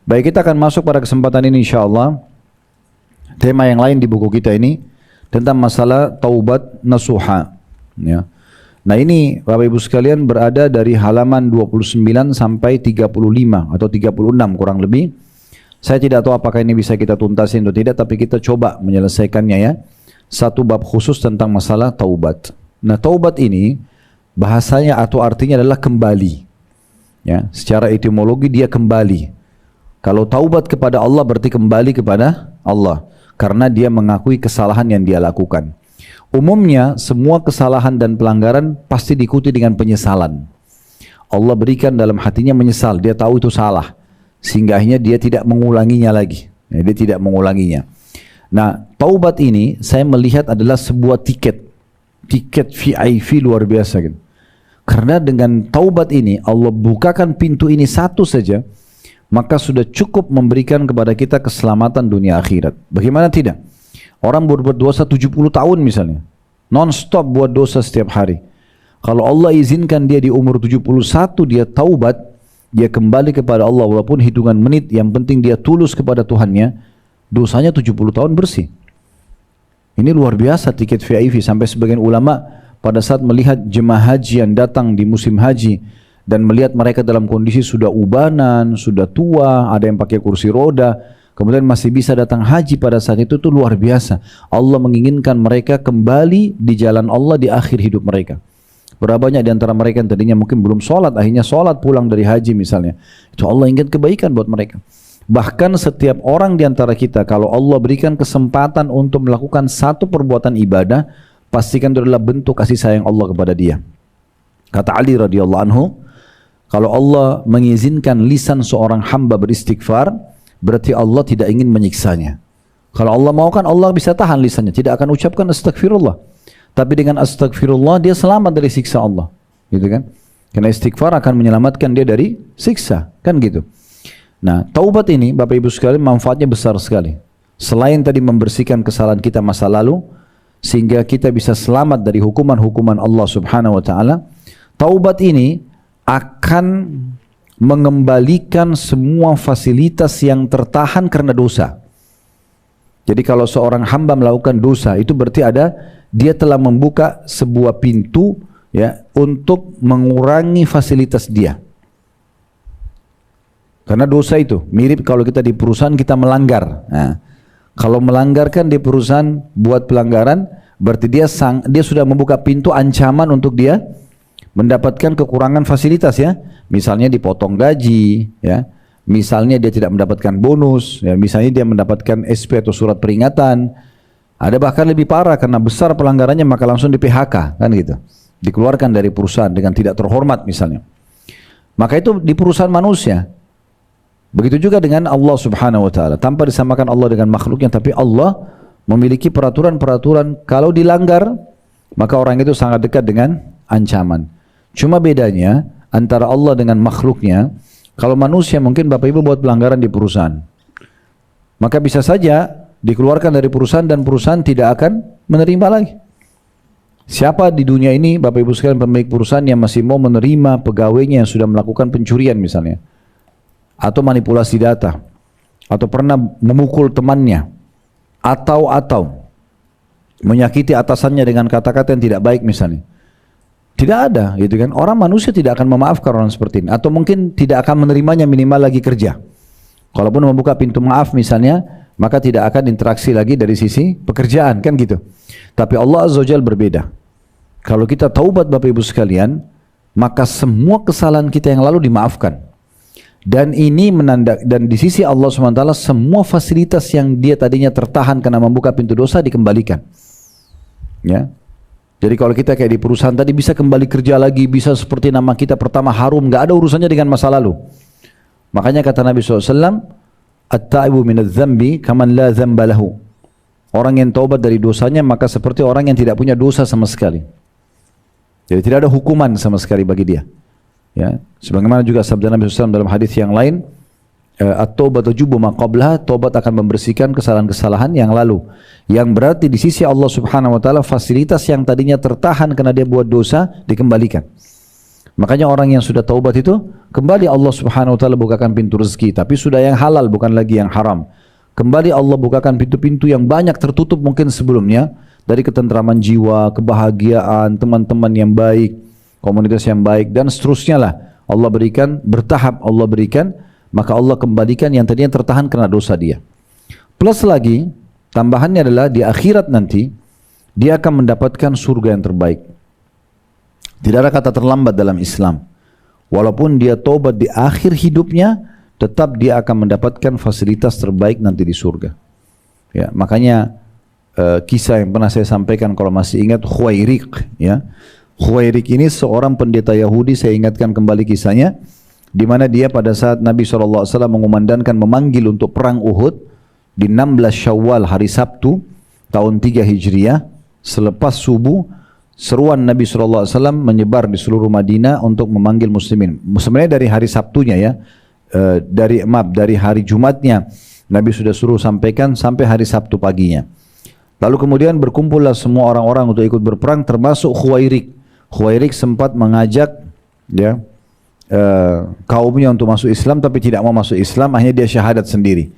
Baik, kita akan masuk pada kesempatan ini insyaAllah. Tema yang lain di buku kita ini tentang masalah taubat nasuha. Ya. Nah ini Bapak Ibu sekalian berada dari halaman 29 sampai 35 atau 36 kurang lebih. Saya tidak tahu apakah ini bisa kita tuntasin atau tidak, tapi kita coba menyelesaikannya ya. Satu bab khusus tentang masalah taubat. Nah taubat ini bahasanya atau artinya adalah kembali. Ya, secara etimologi dia kembali. Kalau taubat kepada Allah berarti kembali kepada Allah, karena dia mengakui kesalahan yang dia lakukan. Umumnya semua kesalahan dan pelanggaran pasti diikuti dengan penyesalan. Allah berikan dalam hatinya menyesal, dia tahu itu salah, sehingga akhirnya dia tidak mengulanginya lagi. Ya, dia tidak mengulanginya. Nah, taubat ini saya melihat adalah sebuah tiket VIP luar biasa gitu. Karena dengan taubat ini Allah bukakan pintu ini satu saja, maka sudah cukup memberikan kepada kita keselamatan dunia akhirat. Bagaimana tidak? Orang berbuat dosa 70 tahun misalnya, non-stop buat dosa setiap hari. Kalau Allah izinkan dia di umur 71 dia taubat, dia kembali kepada Allah walaupun hitungan menit, yang penting dia tulus kepada Tuhannya, dosanya 70 tahun bersih. Ini luar biasa tiket VIP. Sampai sebagian ulama pada saat melihat jemaah haji yang datang di musim haji dan melihat mereka dalam kondisi sudah ubanan, sudah tua, ada yang pakai kursi roda, kemudian masih bisa datang haji pada saat itu luar biasa. Allah menginginkan mereka kembali di jalan Allah di akhir hidup mereka. Berapa banyak di antara mereka yang tadinya mungkin belum sholat, akhirnya sholat pulang dari haji misalnya. Itu Allah ingin kebaikan buat mereka. Bahkan setiap orang di antara kita, kalau Allah berikan kesempatan untuk melakukan satu perbuatan ibadah, pastikan itu adalah bentuk kasih sayang Allah kepada dia. Kata Ali radhiyallahu anhu, kalau Allah mengizinkan lisan seorang hamba beristighfar, berarti Allah tidak ingin menyiksanya. Kalau Allah mau kan Allah bisa tahan lisannya, tidak akan ucapkan astagfirullah. Tapi dengan astagfirullah dia selamat dari siksa Allah, gitu kan? Karena istighfar akan menyelamatkan dia dari siksa, kan gitu. Nah, taubat ini Bapak Ibu sekalian manfaatnya besar sekali. Selain tadi membersihkan kesalahan kita masa lalu, sehingga kita bisa selamat dari hukuman-hukuman Allah Subhanahu wa taala, taubat ini akan mengembalikan semua fasilitas yang tertahan karena dosa. Jadi kalau seorang hamba melakukan dosa, itu berarti dia telah membuka sebuah pintu ya untuk mengurangi fasilitas dia. Karena dosa itu mirip kalau kita di perusahaan kita melanggar. Nah, kalau melanggar kan di perusahaan buat pelanggaran, berarti dia sudah membuka pintu ancaman untuk dia mendapatkan kekurangan fasilitas ya. Misalnya dipotong gaji ya. Misalnya dia tidak mendapatkan bonus ya. Misalnya dia mendapatkan SP atau surat peringatan. Ada bahkan lebih parah karena besar pelanggarannya maka langsung di PHK kan gitu. Dikeluarkan dari perusahaan dengan tidak terhormat misalnya. Maka itu di perusahaan manusia. Begitu juga dengan Allah Subhanahu wa taala. Tanpa disamakan Allah dengan makhluknya, tapi Allah memiliki peraturan-peraturan, kalau dilanggar maka orang itu sangat dekat dengan ancaman. Cuma bedanya antara Allah dengan makhluknya, kalau manusia mungkin Bapak Ibu buat pelanggaran di perusahaan, maka bisa saja dikeluarkan dari perusahaan dan perusahaan tidak akan menerima lagi. Siapa di dunia ini Bapak Ibu sekalian pemilik perusahaan yang masih mau menerima pegawainya yang sudah melakukan pencurian misalnya, atau manipulasi data, atau pernah memukul temannya, atau menyakiti atasannya dengan kata-kata yang tidak baik misalnya? Tidak ada, gitu kan? Orang manusia tidak akan memaafkan orang seperti ini, atau mungkin tidak akan menerimanya minimal lagi kerja. Kalaupun membuka pintu maaf misalnya, maka tidak akan interaksi lagi dari sisi pekerjaan, kan gitu. Tapi Allah Azza wa Jalla berbeda. Kalau kita taubat Bapak Ibu sekalian, maka semua kesalahan kita yang lalu dimaafkan. Dan ini dan di sisi Allah SWT semua fasilitas yang dia tadinya tertahan karena membuka pintu dosa dikembalikan. Ya. Jadi kalau kita kayak di perusahaan tadi bisa kembali kerja lagi, bisa seperti nama kita pertama harum, nggak ada urusannya dengan masa lalu. Makanya kata Nabi SAW, At-ta'ibu minadz-dzambi kaman la dzamba lahu. Orang yang taubat dari dosanya maka seperti orang yang tidak punya dosa sama sekali. Jadi tidak ada hukuman sama sekali bagi dia. Ya, sebagaimana juga sabda Nabi SAW dalam hadis yang lain, at-taubatu tujubu ma qablaha, taubat akan membersihkan kesalahan-kesalahan yang lalu. Yang berarti di sisi Allah Subhanahu wa taala fasilitas yang tadinya tertahan karena dia buat dosa dikembalikan. Makanya orang yang sudah taubat itu kembali Allah Subhanahu wa taala bukakan pintu rezeki, tapi sudah yang halal bukan lagi yang haram. Kembali Allah bukakan pintu-pintu yang banyak tertutup mungkin sebelumnya, dari ketentraman jiwa, kebahagiaan, teman-teman yang baik, komunitas yang baik dan seterusnya lah. Allah berikan bertahap, Allah berikan, maka Allah kembalikan yang tadinya tertahan karena dosa dia. Plus lagi tambahannya adalah di akhirat nanti dia akan mendapatkan surga yang terbaik. Tidak ada kata terlambat dalam Islam. Walaupun dia taubat di akhir hidupnya, tetap dia akan mendapatkan fasilitas terbaik nanti di surga. Ya, makanya kisah yang pernah saya sampaikan kalau masih ingat, Khuwairik, ya. Khuwairik ini seorang pendeta Yahudi, saya ingatkan kembali kisahnya, di mana dia pada saat Nabi SAW mengumandangkan memanggil untuk perang Uhud di 16 Syawal hari Sabtu tahun 3 Hijriah, selepas subuh seruan Nabi SAW menyebar di seluruh Madinah untuk memanggil muslimin. Sebenarnya dari hari Sabtunya ya, dari hari Jumatnya Nabi sudah suruh sampaikan sampai hari Sabtu paginya. Lalu kemudian berkumpullah semua orang-orang untuk ikut berperang, termasuk Khuwairik. Khuwairik sempat mengajak ya kaumnya untuk masuk Islam, tapi tidak mau masuk Islam, akhirnya dia syahadat sendiri.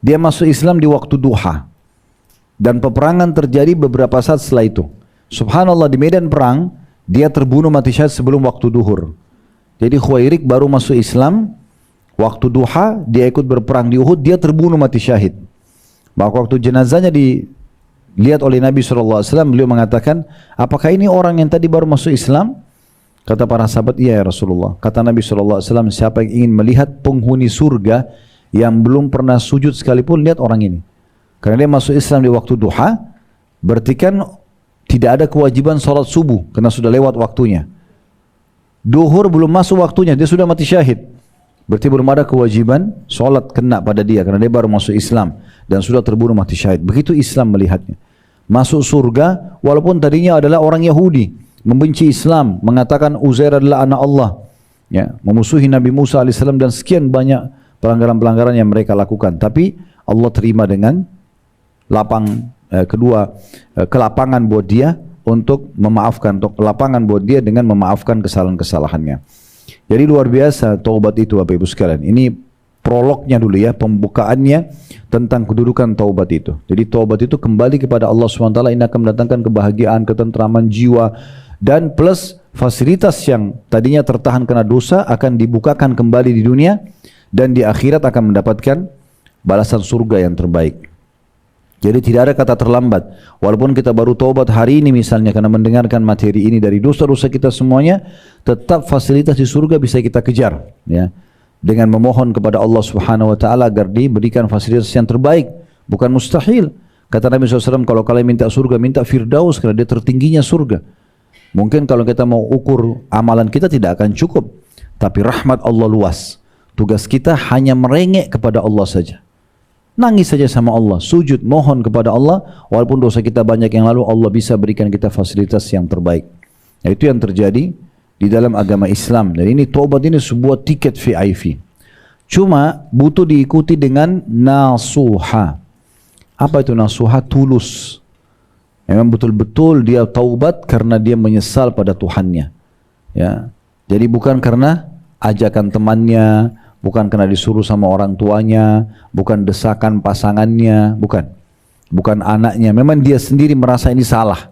Dia masuk Islam di waktu duha, dan peperangan terjadi beberapa saat setelah itu. Subhanallah, di medan perang dia terbunuh mati syahid sebelum waktu duhur. Jadi Khuwairik baru masuk Islam waktu duha, dia ikut berperang di Uhud, dia terbunuh mati syahid. Maka waktu jenazahnya dilihat oleh Nabi SAW, beliau mengatakan, apakah ini orang yang tadi baru masuk Islam? Kata para sahabat, iya ya Rasulullah. Kata Nabi SAW, siapa yang ingin melihat penghuni surga yang belum pernah sujud sekalipun, lihat orang ini. Karena dia masuk Islam di waktu duha, berarti kan tidak ada kewajiban sholat subuh karena sudah lewat waktunya. Duhur belum masuk waktunya, dia sudah mati syahid. Berarti belum ada kewajiban sholat kena pada dia karena dia baru masuk Islam dan sudah terbunuh mati syahid. Begitu Islam melihatnya. Masuk surga walaupun tadinya adalah orang Yahudi, membenci Islam, mengatakan Uzair adalah anak Allah, ya, memusuhi Nabi Musa alaihissalam dan sekian banyak pelanggaran-pelanggaran yang mereka lakukan. Tapi Allah terima dengan kelapangan buat dia untuk memaafkan, untuk lapangan buat dia dengan memaafkan kesalahan-kesalahannya. Jadi luar biasa taubat itu Bapak Ibu sekalian. Ini prolognya dulu ya, pembukaannya tentang kedudukan taubat itu. Jadi taubat itu kembali kepada Allah SWT, ini akan mendatangkan kebahagiaan, ketentraman jiwa, dan plus fasilitas yang tadinya tertahan karena dosa akan dibukakan kembali di dunia, dan di akhirat akan mendapatkan balasan surga yang terbaik. Jadi tidak ada kata terlambat. Walaupun kita baru taubat hari ini misalnya karena mendengarkan materi ini dari dosa-dosa kita semuanya, tetap fasilitas di surga bisa kita kejar, ya. Dengan memohon kepada Allah Subhanahu wa taala agar diberikan fasilitas yang terbaik, bukan mustahil. Kata Nabi SAW, kalau kalian minta surga, minta Firdaus karena dia tertingginya surga. Mungkin kalau kita mau ukur amalan kita tidak akan cukup, tapi rahmat Allah luas. Tugas kita hanya merengek kepada Allah saja. Nangis saja sama Allah, sujud, mohon kepada Allah, walaupun dosa kita banyak yang lalu, Allah bisa berikan kita fasilitas yang terbaik. Nah, itu yang terjadi di dalam agama Islam. Dan ini taubat ini sebuah tiket VIP. Cuma butuh diikuti dengan nasuha. Apa itu nasuha? Tulus. Memang betul-betul dia taubat karena dia menyesal pada Tuhannya. Ya. Jadi bukan karena ajakan temannya, bukan karena disuruh sama orang tuanya, bukan desakan pasangannya, bukan anaknya. Memang dia sendiri merasa ini salah.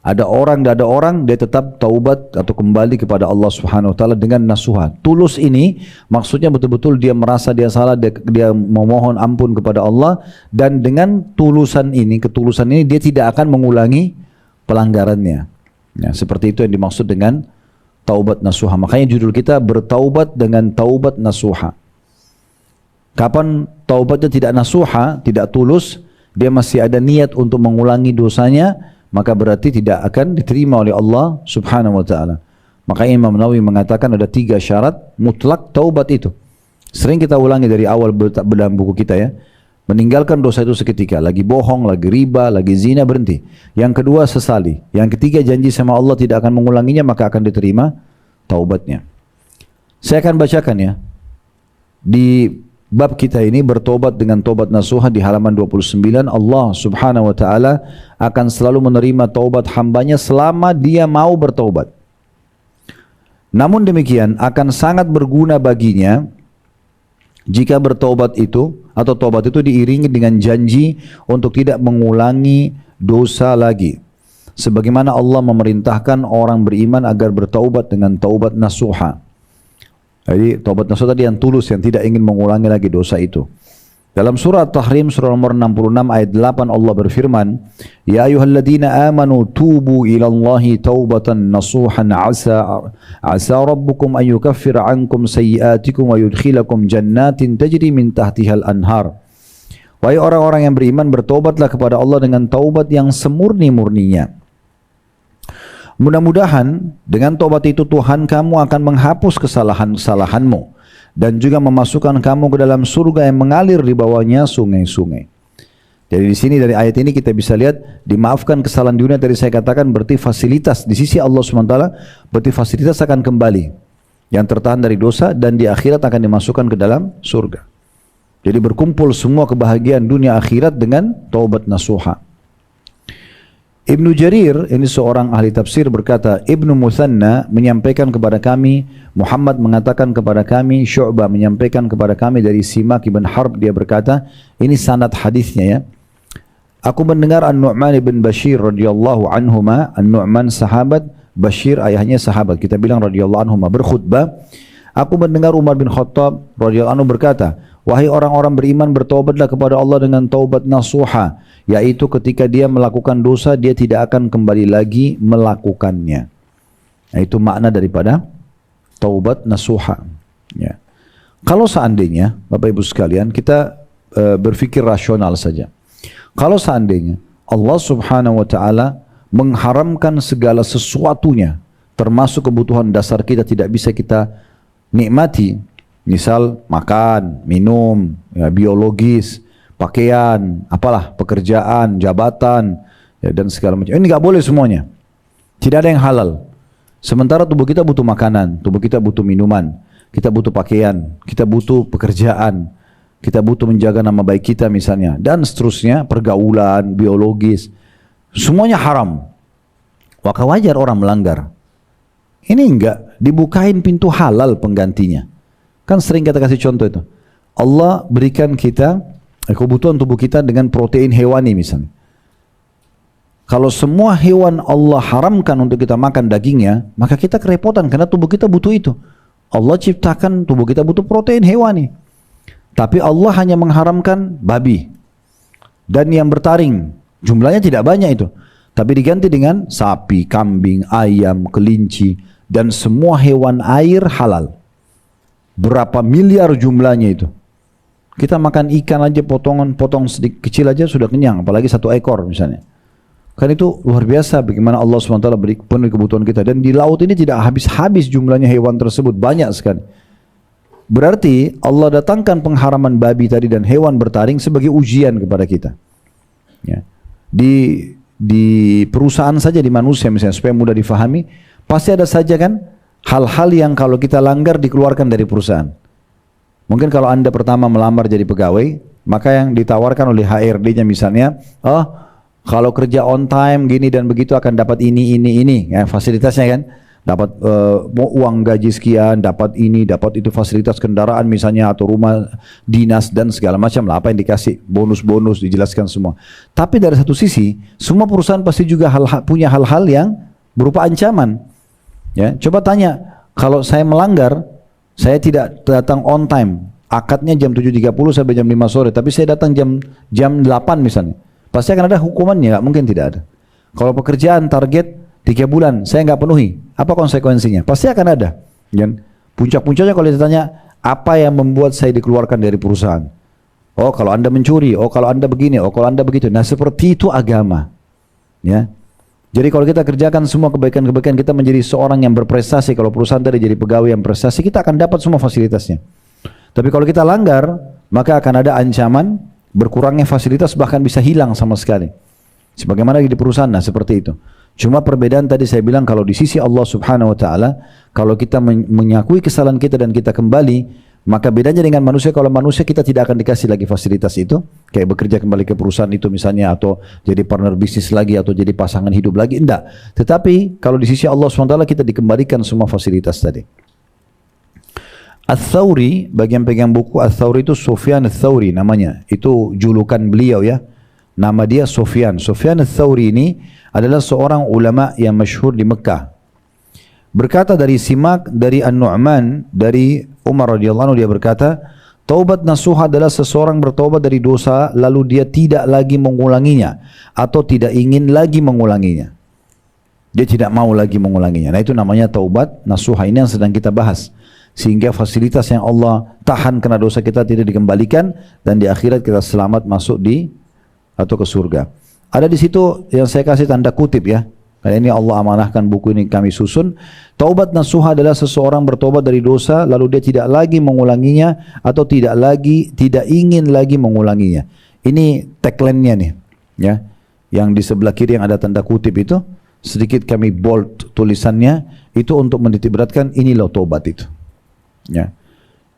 Ada orang, tidak ada orang, dia tetap taubat atau kembali kepada Allah Subhanahu wa taala dengan nasuha. Tulus ini maksudnya betul-betul dia merasa dia salah, dia memohon ampun kepada Allah, dan dengan ketulusan ini dia tidak akan mengulangi pelanggarannya. Ya, seperti itu yang dimaksud dengan taubat nasuha. Makanya judul kita bertaubat dengan taubat nasuha. Kapan taubatnya tidak nasuha, tidak tulus, dia masih ada niat untuk mengulangi dosanya, maka berarti tidak akan diterima oleh Allah Subhanahu wa taala. Makanya Imam Nawawi mengatakan ada 3 syarat mutlak taubat itu. Sering kita ulangi dari awal dalam buku kita ya. Meninggalkan dosa itu seketika, lagi bohong, lagi riba, lagi zina, berhenti. Yang kedua sesali. Yang ketiga janji sama Allah tidak akan mengulanginya, maka akan diterima taubatnya. Saya akan bacakan ya. Di bab kita ini bertobat dengan tobat nasuha di halaman 29, Allah Subhanahu wa taala akan selalu menerima taubat hambanya selama dia mau bertaubat. Namun demikian akan sangat berguna baginya jika bertobat itu atau tobat itu diiringi dengan janji untuk tidak mengulangi dosa lagi. Sebagaimana Allah memerintahkan orang beriman agar bertaubat dengan taubat nasuha. Jadi taubat nasuha tadi yang tulus, yang tidak ingin mengulangi lagi dosa itu. Dalam surah At-Tahrim surah nomor 66 ayat 8 Allah berfirman, "Ya ayyuhalladzina amanu tubu ila Allahi taubatan nasuhan asa rabbukum an yukaffira ankum sayyi'atikum wa yudkhilakum jannatin tajri min tahtihal anhar." Wahai orang-orang yang beriman, bertobatlah kepada Allah dengan taubat yang semurni-murninya. Mudah-mudahan dengan taubat itu Tuhan kamu akan menghapus kesalahan-kesalahanmu dan juga memasukkan kamu ke dalam surga yang mengalir di bawahnya sungai-sungai. Jadi di sini dari ayat ini kita bisa lihat dimaafkan kesalahan di dunia tadi saya katakan berarti fasilitas di sisi Allah SWT, berarti fasilitas akan kembali yang tertahan dari dosa dan di akhirat akan dimasukkan ke dalam surga. Jadi berkumpul semua kebahagiaan dunia akhirat dengan taubat nasuha. Ibnu Jarir, ini seorang ahli tafsir berkata, Ibnu Muthanna menyampaikan kepada kami, Muhammad mengatakan kepada kami, Syu'bah menyampaikan kepada kami dari Simak ibn Harb, dia berkata, ini sanad hadisnya ya. Aku mendengar An-Nu'man ibn Bashir radhiyallahu anhuma, An-Nu'man sahabat, Bashir ayahnya sahabat, kita bilang radhiyallahu anhuma, berkhutbah. Aku mendengar Umar bin Khattab radhiyallahu anhu berkata, wahai orang-orang beriman, bertaubatlah kepada Allah dengan taubat nasuha, yaitu ketika dia melakukan dosa dia tidak akan kembali lagi melakukannya. Nah, itu makna daripada taubat nasuha ya. Kalau seandainya Bapak Ibu sekalian kita berpikir rasional saja, kalau seandainya Allah subhanahu wa ta'ala mengharamkan segala sesuatunya termasuk kebutuhan dasar kita tidak bisa kita nikmati, misal makan, minum, ya, biologis, pakaian, apalah, pekerjaan, jabatan, ya, dan segala macam. Ini nggak boleh semuanya. Tidak ada yang halal. Sementara tubuh kita butuh makanan, tubuh kita butuh minuman, kita butuh pakaian, kita butuh pekerjaan, kita butuh menjaga nama baik kita misalnya, dan seterusnya, pergaulan, biologis, semuanya haram. Maka wajar orang melanggar. Ini enggak, dibukain pintu halal penggantinya. Kan sering kita kasih contoh itu. Allah berikan kita kebutuhan tubuh kita dengan protein hewani misalnya. Kalau semua hewan Allah haramkan untuk kita makan dagingnya, maka kita kerepotan karena tubuh kita butuh itu. Allah ciptakan tubuh kita butuh protein hewani. Tapi Allah hanya mengharamkan babi dan yang bertaring. Jumlahnya tidak banyak itu. Tapi diganti dengan sapi, kambing, ayam, kelinci dan semua hewan air halal. Berapa miliar jumlahnya itu. Kita makan ikan aja potong sedikit kecil aja sudah kenyang, apalagi satu ekor misalnya. Kan itu luar biasa bagaimana Allah SWT beri penuhi kebutuhan kita. Dan di laut ini tidak habis-habis jumlahnya hewan tersebut, banyak sekali. Berarti Allah datangkan pengharaman babi tadi dan hewan bertaring sebagai ujian kepada kita. Ya. Di perusahaan saja, di manusia misalnya, supaya mudah difahami, pasti ada saja kan hal-hal yang kalau kita langgar dikeluarkan dari perusahaan. Mungkin kalau Anda pertama melamar jadi pegawai, maka yang ditawarkan oleh HRD-nya misalnya, oh kalau kerja on time gini dan begitu akan dapat ini, ya, fasilitasnya kan, dapat uang gaji sekian, dapat ini, dapat itu, fasilitas kendaraan misalnya atau rumah dinas dan segala macam lah, apa yang dikasih, bonus-bonus dijelaskan semua. Tapi dari satu sisi, semua perusahaan pasti juga punya hal-hal yang berupa ancaman. Ya, coba tanya, kalau saya melanggar, saya tidak datang on time, akadnya jam 7.30 sampai jam 5 sore, tapi saya datang jam 8 misalnya, pasti akan ada hukumannya, nggak mungkin tidak ada. Kalau pekerjaan target 3 bulan, saya nggak penuhi, apa konsekuensinya? Pasti akan ada. Puncak-puncaknya kalau ditanya, apa yang membuat saya dikeluarkan dari perusahaan? Oh kalau Anda mencuri, oh kalau Anda begini, oh kalau Anda begitu. Nah seperti itu agama. Ya. Jadi kalau kita kerjakan semua kebaikan-kebaikan, kita menjadi seorang yang berprestasi. Kalau perusahaan tadi jadi pegawai yang prestasi, kita akan dapat semua fasilitasnya. Tapi kalau kita langgar, maka akan ada ancaman berkurangnya fasilitas, bahkan bisa hilang sama sekali. Sebagaimana di perusahaan, nah seperti itu. Cuma perbedaan tadi saya bilang, kalau di sisi Allah subhanahu wa ta'ala, kalau kita menyakui kesalahan kita dan kita kembali, Maka bedanya dengan manusia, kalau manusia kita tidak akan dikasih lagi fasilitas itu, kayak bekerja kembali ke perusahaan itu misalnya, atau jadi partner bisnis lagi, atau jadi pasangan hidup lagi, enggak. Tetapi kalau di sisi Allah SWT kita dikembalikan semua fasilitas tadi. Ats-Tsauri, bagi yang pegang buku, Ats-Tsauri itu Sufyan Ats-Tsauri namanya, itu julukan beliau ya. Nama dia Sufyan. Sufyan Ats-Tsauri ini adalah seorang ulama yang masyhur di Mekah. Berkata dari Simak, dari An-Nu'man, dari Umar radhiyallahu anhu, dia berkata, taubat nasuha adalah seseorang bertaubat dari dosa lalu dia tidak lagi mengulanginya atau tidak ingin lagi mengulanginya. Dia tidak mau lagi mengulanginya. Nah, itu namanya taubat nasuha. Ini yang sedang kita bahas. Sehingga fasilitas yang Allah tahan karena dosa kita tidak dikembalikan, dan di akhirat kita selamat masuk di atau ke surga. Ada di situ yang saya kasih tanda kutip ya. Karena ini Allah amanahkan buku ini kami susun. Taubat nasuha adalah seseorang bertobat dari dosa lalu dia tidak lagi mengulanginya atau tidak ingin lagi mengulanginya. Ini tagline-nya nih, ya. Yang di sebelah kiri yang ada tanda kutip itu, sedikit kami bold tulisannya, itu untuk menitikberatkan ini loh taubat itu. Ya.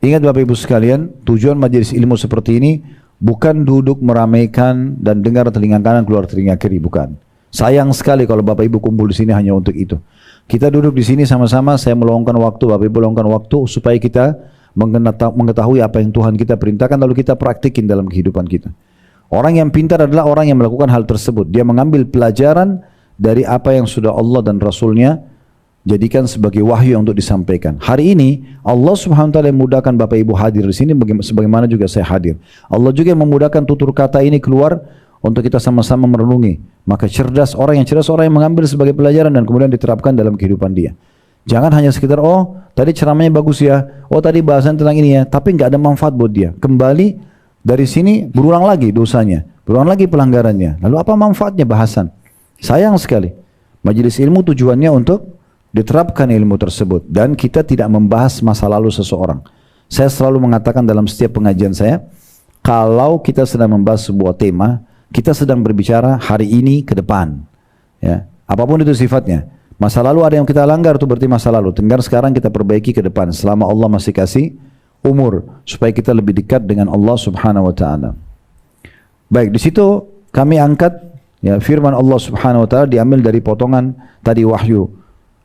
Ingat Bapak Ibu sekalian, tujuan majelis ilmu seperti ini bukan duduk meramaikan dan dengar telinga kanan keluar telinga kiri, bukan. Sayang sekali kalau Bapak Ibu kumpul di sini hanya untuk itu. Kita duduk di sini sama-sama, saya meluangkan waktu, Bapak Ibu meluangkan waktu supaya kita mengetahui apa yang Tuhan kita perintahkan lalu kita praktikin dalam kehidupan kita. Orang yang pintar adalah orang yang melakukan hal tersebut. Dia mengambil pelajaran dari apa yang sudah Allah dan Rasulnya jadikan sebagai wahyu untuk disampaikan. Hari ini Allah Subhanahu wa taala memudahkan Bapak Ibu hadir di sini sebagaimana juga saya hadir. Allah juga memudahkan tutur kata ini keluar untuk kita sama-sama merenungi. Maka orang yang cerdas orang yang mengambil sebagai pelajaran dan kemudian diterapkan dalam kehidupan dia. Jangan hanya sekedar, oh tadi ceramahnya bagus ya, oh tadi bahasan tentang ini ya, tapi nggak ada manfaat buat dia. Kembali dari sini berulang lagi dosanya, berulang lagi pelanggarannya. Lalu apa manfaatnya bahasan? Sayang sekali. Majelis ilmu tujuannya untuk diterapkan ilmu tersebut dan kita tidak membahas masa lalu seseorang. Saya selalu mengatakan dalam setiap pengajian saya, kalau kita sedang membahas sebuah tema, kita sedang berbicara hari ini ke depan, ya. Apapun itu sifatnya. Masa lalu ada yang kita langgar, itu berarti masa lalu. Tinggal sekarang kita perbaiki ke depan selama Allah masih kasih umur supaya kita lebih dekat dengan Allah Subhanahu wa taala. Baik, di situ kami angkat ya firman Allah Subhanahu wa taala diambil dari potongan tadi Wahyu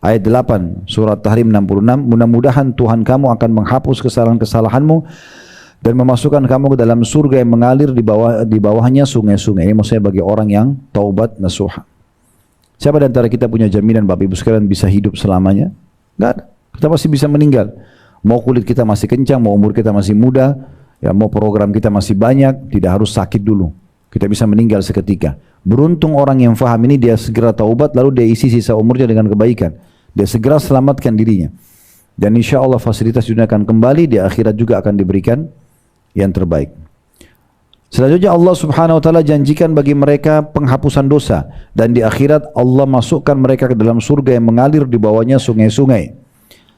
ayat 8 surat Tahrim 66. Mudah-mudahan Tuhan kamu akan menghapus kesalahan-kesalahanmu dan memasukkan kamu ke dalam surga yang mengalir di bawahnya sungai-sungai. Ini maksudnya bagi orang yang taubat nasuha. Siapa di antara kita punya jaminan Bapak Ibu sekalian bisa hidup selamanya? Enggak ada. Kita pasti bisa meninggal. Mau kulit kita masih kencang, mau umur kita masih muda, ya mau program kita masih banyak, tidak harus sakit dulu. Kita bisa meninggal seketika. Beruntung orang yang faham ini, dia segera taubat lalu dia isi sisa umurnya dengan kebaikan. Dia segera selamatkan dirinya. Dan insya Allah fasilitas dunia akan kembali, di akhirat juga akan diberikan yang terbaik. Selanjutnya Allah Subhanahu wa taala janjikan bagi mereka penghapusan dosa dan di akhirat Allah masukkan mereka ke dalam surga yang mengalir di bawahnya sungai-sungai.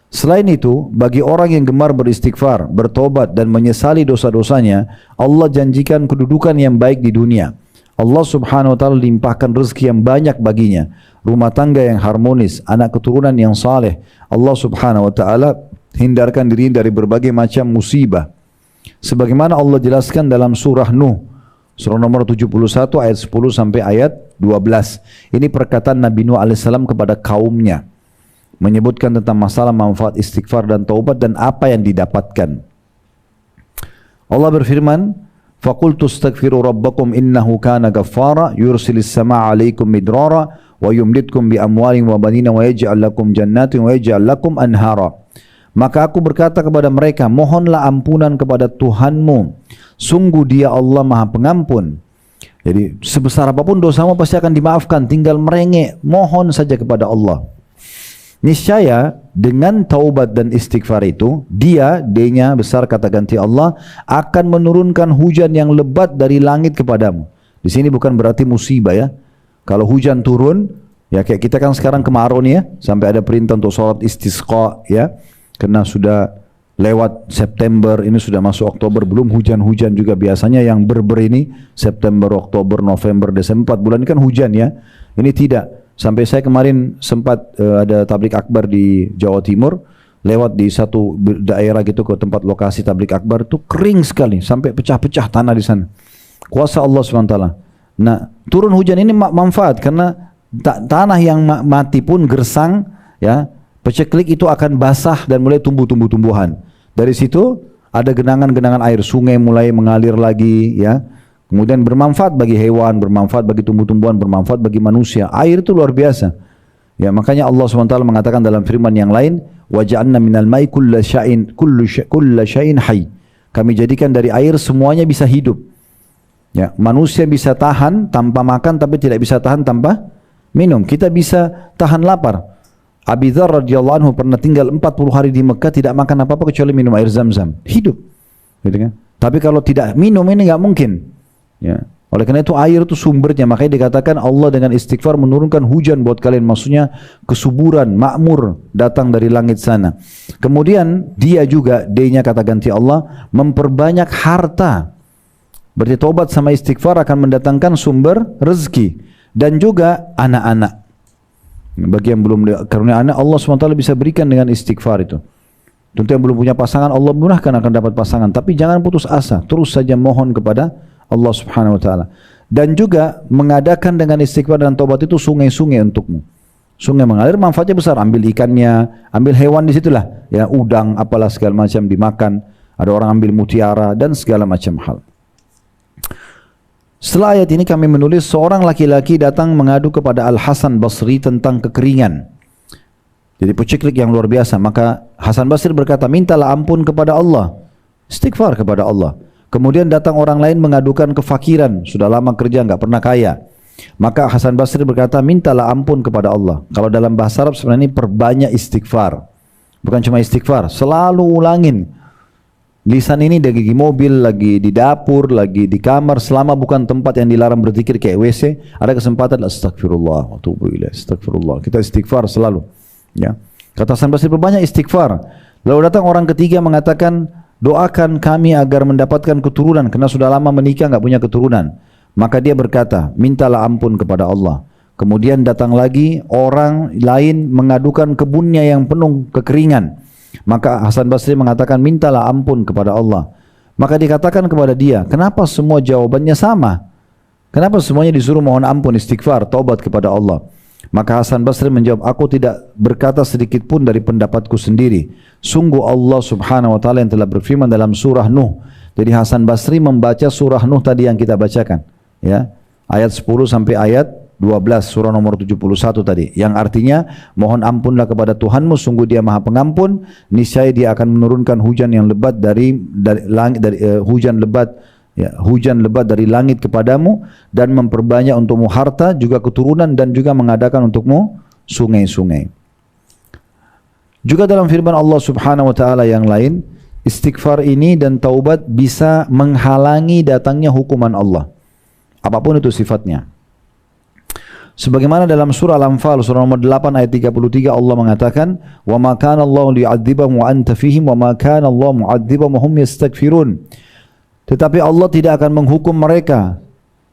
Selain itu, bagi orang yang gemar beristighfar, bertobat dan menyesali dosa-dosanya, Allah janjikan kedudukan yang baik di dunia. Allah Subhanahu wa taala limpahkan rezeki yang banyak baginya, rumah tangga yang harmonis, anak keturunan yang saleh. Allah Subhanahu wa taala hindarkan diri dari berbagai macam musibah. Sebagaimana Allah jelaskan dalam surah Nuh, surah nomor 71 ayat 10 sampai ayat 12. Ini perkataan Nabi Nuh alaihissalam kepada kaumnya, menyebutkan tentang masalah manfaat istighfar dan taubat dan apa yang didapatkan. Allah berfirman, "Faqultu astaghfiru rabbakum innahu kana ghaffara yursilis samaa'a 'alaikum midrara wa yumditkum bi amwalin wa banina wa yaj'al lakum jannatin wa yaj'al lakum anhara." Maka aku berkata kepada mereka, mohonlah ampunan kepada Tuhanmu. Sungguh Dia Allah Maha Pengampun. Jadi sebesar apapun dosamu pasti akan dimaafkan. Tinggal merengek, mohon saja kepada Allah. Niscaya dengan taubat dan istighfar itu, Dia, D-nya besar kata ganti Allah, akan menurunkan hujan yang lebat dari langit kepadamu. Di sini bukan berarti musibah ya. Kalau hujan turun, ya kayak kita kan sekarang kemarau nih ya, sampai ada perintah untuk sholat istisqa ya. Karena sudah lewat September, ini sudah masuk Oktober, belum hujan-hujan juga. Biasanya yang ber ini September, Oktober, November, Desember, 4 bulan ini kan hujan ya. Ini tidak. Sampai saya kemarin sempat ada tablik akbar di Jawa Timur, lewat di satu daerah gitu ke tempat lokasi tablik akbar itu kering sekali sampai pecah-pecah tanah di sana. Kuasa Allah SWT. Nah, turun hujan ini manfaat karena tanah yang mati pun gersang, ya, peceklik itu akan basah dan mulai tumbuh tumbuhan. Dari situ ada genangan-genangan air, sungai mulai mengalir lagi, ya. Kemudian bermanfaat bagi hewan, bermanfaat bagi tumbuh-tumbuhan, bermanfaat bagi manusia. Air itu luar biasa. Ya, makanya Allah SWT mengatakan dalam firman yang lain, وَجَعَلْنَا مِنَ الْمَاءِ كُلَّ شَيْءٍ حَيٍّ. Kami jadikan dari air semuanya bisa hidup. Ya, manusia bisa tahan tanpa makan tapi tidak bisa tahan tanpa minum. Kita bisa tahan lapar. Abi Dzar radhiyallahu anhu pernah tinggal 40 hari di Mekah tidak makan apa-apa kecuali minum air Zam-Zam. Hidup. Gitu kan? Tapi kalau tidak minum ini enggak mungkin. Ya. Oleh karena itu air itu sumbernya, makanya dikatakan Allah dengan istighfar menurunkan hujan buat kalian, maksudnya kesuburan, makmur datang dari langit sana. Kemudian dia juga, D-nya kata ganti Allah, memperbanyak harta. Berarti taubat sama istighfar akan mendatangkan sumber rezeki dan juga anak-anak. Bagi yang belum karunia anak, Allah SWT bisa berikan dengan istighfar itu. Tentu yang belum punya pasangan, Allah murahkan akan dapat pasangan, tapi jangan putus asa, terus saja mohon kepada Allah Subhanahu wa taala. Dan juga mengadakan dengan istighfar dan taubat itu sungai-sungai untukmu. Sungai mengalir manfaatnya besar, ambil ikannya, ambil hewan di situlah, ya, udang apalah segala macam dimakan. Ada orang ambil mutiara dan segala macam hal. Setelah ayat ini kami menulis seorang laki-laki datang mengadu kepada Al-Hasan Basri tentang kekeringan. Jadi peceklik yang luar biasa. Maka Hasan Basri berkata, mintalah ampun kepada Allah, istighfar kepada Allah. Kemudian datang orang lain mengadukan kefakiran, sudah lama kerja enggak pernah kaya. Maka Hasan Basri berkata, mintalah ampun kepada Allah. Kalau dalam bahasa Arab sebenarnya ini perbanyak istighfar. Bukan cuma istighfar, selalu ulangin. Lisan ini di gigi mobil, lagi di dapur, lagi di kamar, selama bukan tempat yang dilarang berzikir kayak WC, ada kesempatan astagfirullah wa tubu ilaih, astagfirullah. Kita istighfar selalu. Ya. Kata Hasan Basri, perbanyak istighfar. Lalu datang orang ketiga mengatakan, doakan kami agar mendapatkan keturunan karena sudah lama menikah enggak punya keturunan. Maka dia berkata, mintalah ampun kepada Allah. Kemudian datang lagi orang lain mengadukan kebunnya yang penuh kekeringan. Maka Hasan Basri mengatakan, mintalah ampun kepada Allah. Maka dikatakan kepada dia, kenapa semua jawabannya sama? Kenapa semuanya disuruh mohon ampun, istighfar, taubat kepada Allah? Maka Hasan Basri menjawab, aku tidak berkata sedikit pun dari pendapatku sendiri. Sungguh Allah Subhanahu wa taala yang telah berfirman dalam surah Nuh. Jadi Hasan Basri membaca surah Nuh tadi yang kita bacakan, ya. Ayat 10 sampai ayat 12 surah nomor 71 tadi, yang artinya mohon ampunlah kepada Tuhanmu, sungguh Dia Maha Pengampun, niscaya Dia akan menurunkan hujan yang lebat dari langit, hujan lebat dari langit kepadamu dan memperbanyak untukmu harta juga keturunan dan juga mengadakan untukmu sungai-sungai. Juga dalam firman Allah Subhanahu wa taala yang lain, istighfar ini dan taubat bisa menghalangi datangnya hukuman Allah. Apapun itu sifatnya. Sebagaimana dalam surah Al-Anfal surah nomor 8 ayat 33 Allah mengatakan, "Wa ma kana Allahu liyu'adzibahum wa anta fihim wa ma kana Allah mu'adzibahum wa hum yastaghfirun." Tetapi Allah tidak akan menghukum mereka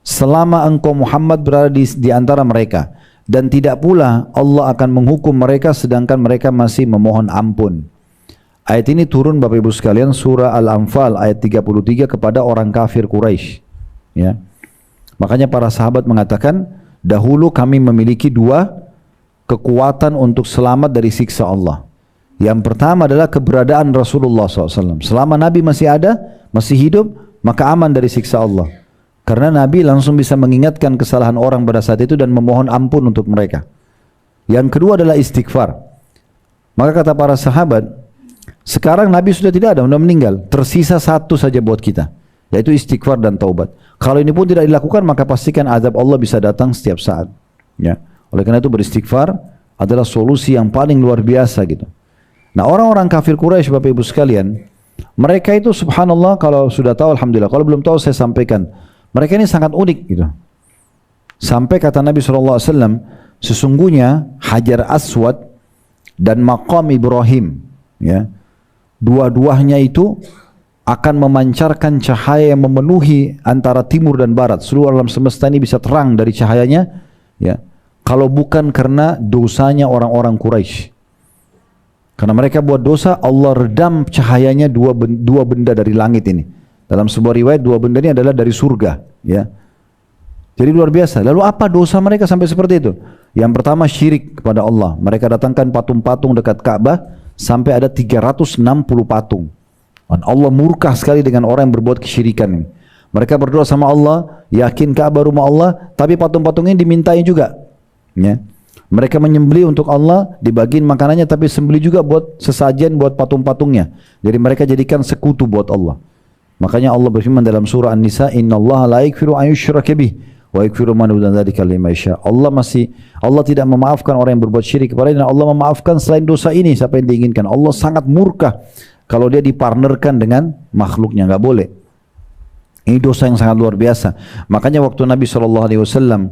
selama engkau Muhammad berada di antara mereka, dan tidak pula Allah akan menghukum mereka sedangkan mereka masih memohon ampun. Ayat ini turun Bapak Ibu sekalian surah Al-Anfal ayat 33 kepada orang kafir Quraisy. Ya. Makanya para sahabat mengatakan, dahulu kami memiliki dua kekuatan untuk selamat dari siksa Allah. Yang pertama adalah keberadaan Rasulullah SAW. Selama Nabi masih ada, masih hidup, maka aman dari siksa Allah. Karena Nabi langsung bisa mengingatkan kesalahan orang pada saat itu dan memohon ampun untuk mereka. Yang kedua adalah istighfar. Maka kata para sahabat, sekarang Nabi sudah tidak ada, sudah meninggal. Tersisa satu saja buat kita, yaitu istighfar dan taubat. Kalau ini pun tidak dilakukan, maka pastikan azab Allah bisa datang setiap saat. Ya. Oleh karena itu beristighfar adalah solusi yang paling luar biasa gitu. Nah, orang-orang kafir Quraisy Bapak Ibu sekalian, mereka itu subhanallah, kalau sudah tahu alhamdulillah, kalau belum tahu saya sampaikan. Mereka ini sangat unik gitu. Sampai kata Nabi SAW, sesungguhnya Hajar Aswad dan Maqam Ibrahim, ya, dua-duanya itu akan memancarkan cahaya yang memenuhi antara timur dan barat. Seluruh alam semesta ini bisa terang dari cahayanya, ya, kalau bukan karena dosanya orang-orang Quraisy. Karena mereka buat dosa, Allah redam cahayanya dua benda dari langit ini. Dalam sebuah riwayat, dua benda ini adalah dari surga. Ya. Jadi luar biasa. Lalu apa dosa mereka sampai seperti itu? Yang pertama syirik kepada Allah. Mereka datangkan patung-patung dekat Ka'bah sampai ada 360 patung. Dan Allah murka sekali dengan orang yang berbuat kesyirikan ini. Mereka berdoa sama Allah, yakin Ka'bah rumah Allah, tapi patung-patung ini dimintai juga. Ya. Mereka menyembelih untuk Allah, dibagiin makanannya, tapi sembelih juga buat sesajen buat patung-patungnya. Jadi mereka jadikan sekutu buat Allah. Makanya Allah berfirman dalam surah An-Nisa, "Innallaha la yaghfiru an yushraka bih wa yaghfiru ma duna dzalika liman yasha." Allah tidak memaafkan orang yang berbuat syirik kepadanya, dan Allah memaafkan selain dosa ini siapa yang diinginkan. Allah sangat murka kalau dia dipartnerkan dengan makhluknya, enggak boleh. Ini dosa yang sangat luar biasa. Makanya waktu Nabi SAW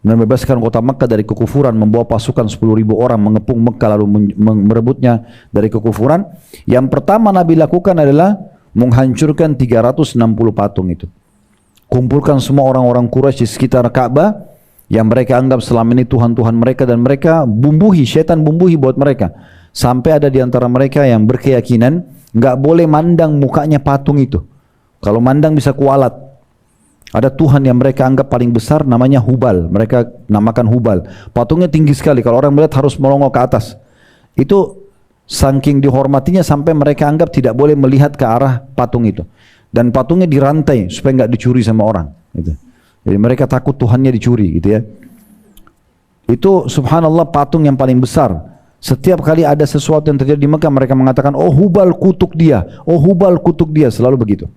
membebaskan kota Makkah dari kekufuran, membawa pasukan 10.000 orang mengepung Makkah lalu merebutnya dari kekufuran, yang pertama Nabi lakukan adalah menghancurkan 360 patung itu. Kumpulkan semua orang-orang Quraisy di sekitar Ka'bah yang mereka anggap selama ini Tuhan-Tuhan mereka, dan mereka bumbuhi, syaitan bumbuhi buat mereka. Sampai ada di antara mereka yang berkeyakinan nggak boleh mandang mukanya patung itu. Kalau mandang bisa kualat. Ada Tuhan yang mereka anggap paling besar, namanya Hubal. Mereka namakan Hubal. Patungnya tinggi sekali. Kalau orang melihat harus melongo ke atas. Itu saking dihormatinya sampai mereka anggap tidak boleh melihat ke arah patung itu. Dan patungnya dirantai supaya nggak dicuri sama orang. Gitu. Jadi mereka takut Tuhannya dicuri, gitu ya. Itu subhanallah patung yang paling besar. Setiap kali ada sesuatu yang terjadi di Mekah, mereka mengatakan, "Oh Hubal kutuk dia, oh Hubal kutuk dia," selalu begitu.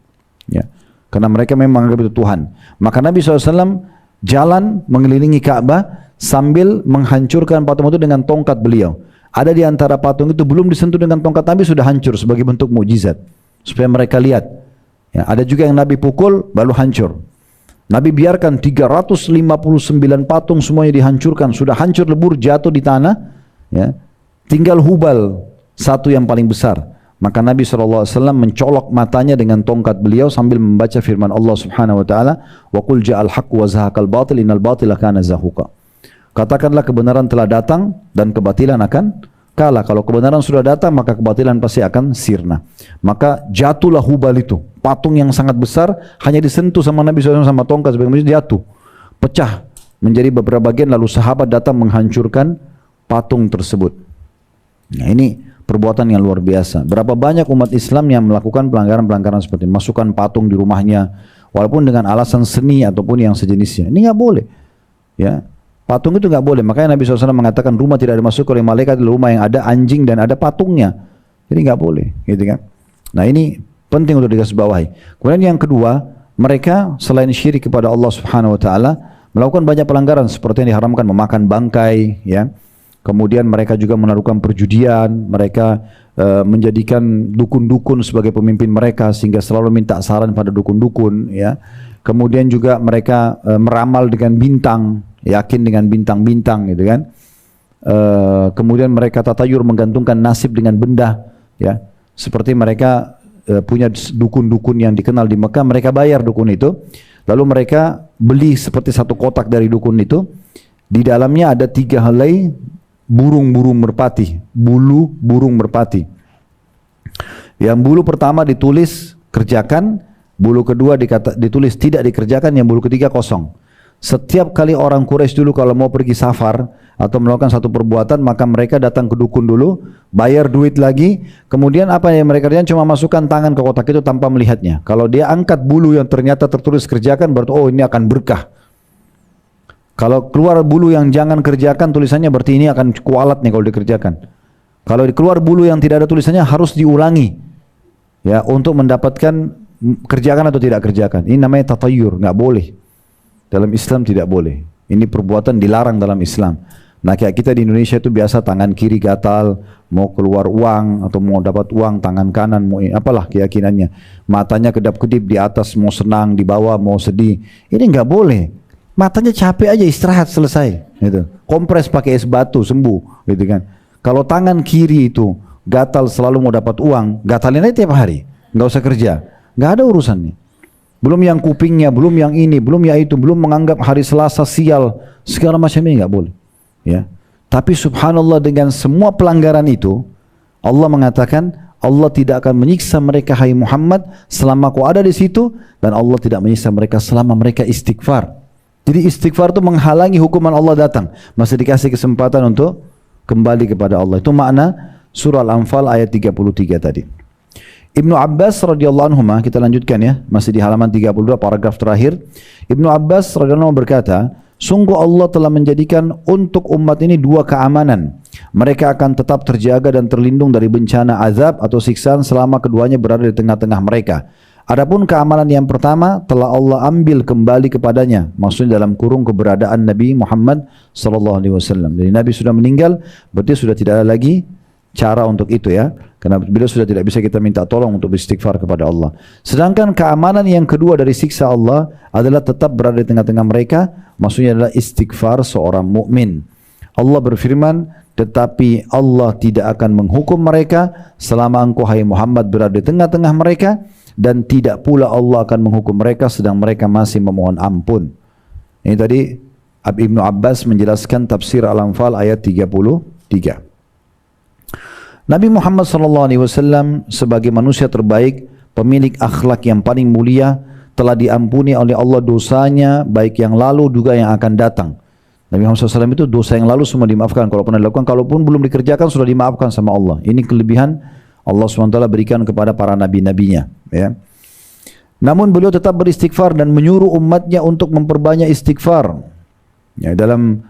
Ya. Karena mereka memang menganggap itu Tuhan. Maka Nabi SAW jalan mengelilingi Ka'bah sambil menghancurkan patung itu dengan tongkat beliau. Ada di antara patung itu belum disentuh dengan tongkat Nabi sudah hancur sebagai bentuk mukjizat supaya mereka lihat. Ya, ada juga yang Nabi pukul baru hancur. Nabi biarkan 359 patung semuanya dihancurkan, sudah hancur lebur jatuh di tanah. Ya. Tinggal Hubal satu yang paling besar. Maka Nabi SAW mencolok matanya dengan tongkat beliau sambil membaca firman Allah Subhanahu wa taala, "Wa qul ja'al haqqu wa zahaqal batil innal batila kana zahuqa." Katakanlah kebenaran telah datang dan kebatilan akan kalah. Kalau kebenaran sudah datang maka kebatilan pasti akan sirna. Maka jatuhlah Hubal itu, patung yang sangat besar, hanya disentuh sama Nabi SAW sama tongkat sebagai jatuh, pecah menjadi beberapa bagian, lalu sahabat datang menghancurkan patung tersebut. Nah, ini perbuatan yang luar biasa. Berapa banyak umat Islam yang melakukan pelanggaran-pelanggaran seperti masukkan patung di rumahnya, walaupun dengan alasan seni ataupun yang sejenisnya. Ini nggak boleh. Ya, patung itu nggak boleh. Makanya Nabi SAW mengatakan rumah tidak dimasuk oleh malaikat adalah rumah yang ada anjing dan ada patungnya. Jadi nggak boleh, gitu kan? Nah ini penting untuk digarisbawahi. Kemudian yang kedua, mereka selain syirik kepada Allah Subhanahu Wa Taala melakukan banyak pelanggaran seperti yang diharamkan memakan bangkai, ya. Kemudian mereka juga melakukan perjudian, mereka menjadikan dukun-dukun sebagai pemimpin mereka sehingga selalu minta saran pada dukun-dukun, ya. Kemudian juga mereka meramal dengan bintang, yakin dengan bintang-bintang, gitu kan. Kemudian mereka tatayur menggantungkan nasib dengan benda, ya. Seperti mereka punya dukun-dukun yang dikenal di Mekah, mereka bayar dukun itu, lalu mereka beli seperti satu kotak dari dukun itu, di dalamnya ada 3 helai burung-burung merpati, bulu burung merpati. Yang bulu pertama ditulis kerjakan, bulu kedua ditulis tidak dikerjakan, yang bulu ketiga kosong. Setiap kali orang Quraisy dulu kalau mau pergi safar atau melakukan satu perbuatan, maka mereka datang ke dukun dulu, bayar duit lagi, kemudian apa yang mereka kerjakan cuma masukkan tangan ke kotak itu tanpa melihatnya. Kalau dia angkat bulu yang ternyata tertulis kerjakan, berarti oh ini akan berkah. Kalau keluar bulu yang jangan kerjakan tulisannya, berarti ini akan kualat nih kalau dikerjakan. Kalau keluar bulu yang tidak ada tulisannya harus diulangi, ya, untuk mendapatkan kerjakan atau tidak kerjakan. Ini namanya tatayur, nggak boleh. Dalam Islam tidak boleh. Ini perbuatan dilarang dalam Islam. Nah kayak kita di Indonesia itu biasa tangan kiri gatal, mau keluar uang atau mau dapat uang tangan kanan, mau apalah keyakinannya. Matanya kedap-kedip di atas, mau senang, di bawah mau sedih. Ini nggak boleh. Matanya capek aja, istirahat, selesai. Gitu. Kompres pakai es batu, sembuh. Gitu kan. Kalau tangan kiri itu gatal selalu mau dapat uang, gatalin aja tiap hari. Nggak usah kerja. Nggak ada urusannya. Belum yang kupingnya, belum yang ini, belum yang itu, belum menganggap hari Selasa sial. Segala macam ini nggak boleh. Ya. Tapi subhanallah dengan semua pelanggaran itu, Allah mengatakan, Allah tidak akan menyiksa mereka hai Muhammad selama kau ada di situ, dan Allah tidak menyiksa mereka selama mereka istighfar. Jadi istighfar itu menghalangi hukuman Allah datang, masih dikasih kesempatan untuk kembali kepada Allah. Itu makna surah Al-Anfal ayat 33 tadi. Ibnu Abbas radhiyallahu anhu, kita lanjutkan ya, masih di halaman 32 paragraf terakhir. Ibnu Abbas radhiyallahu anhu berkata, sungguh Allah telah menjadikan untuk umat ini dua keamanan. Mereka akan tetap terjaga dan terlindung dari bencana azab atau siksaan selama keduanya berada di tengah-tengah mereka. Adapun keamanan yang pertama telah Allah ambil kembali kepadanya, maksudnya dalam kurung keberadaan Nabi Muhammad sallallahu alaihi wasallam. Jadi Nabi sudah meninggal, berarti sudah tidak ada lagi cara untuk itu ya, karena beliau sudah tidak bisa kita minta tolong untuk beristighfar kepada Allah. Sedangkan keamanan yang kedua dari siksa Allah adalah tetap berada di tengah-tengah mereka, maksudnya adalah istighfar seorang mukmin. Allah berfirman, tetapi Allah tidak akan menghukum mereka selama engkau hai Muhammad berada di tengah-tengah mereka, dan tidak pula Allah akan menghukum mereka sedang mereka masih memohon ampun. Ini tadi Ibnu Abbas menjelaskan tafsir Al-Anfal ayat 33. Nabi Muhammad SAW sebagai manusia terbaik, pemilik akhlak yang paling mulia, telah diampuni oleh Allah dosanya, baik yang lalu juga yang akan datang. Nabi Muhammad SAW itu dosa yang lalu semua dimaafkan, kalau pernah dilakukan, kalaupun belum dikerjakan sudah dimaafkan sama Allah. Ini kelebihan Allah SWT berikan kepada para nabi-nabinya. Ya. Namun beliau tetap beristighfar dan menyuruh umatnya untuk memperbanyak istighfar. Ya, dalam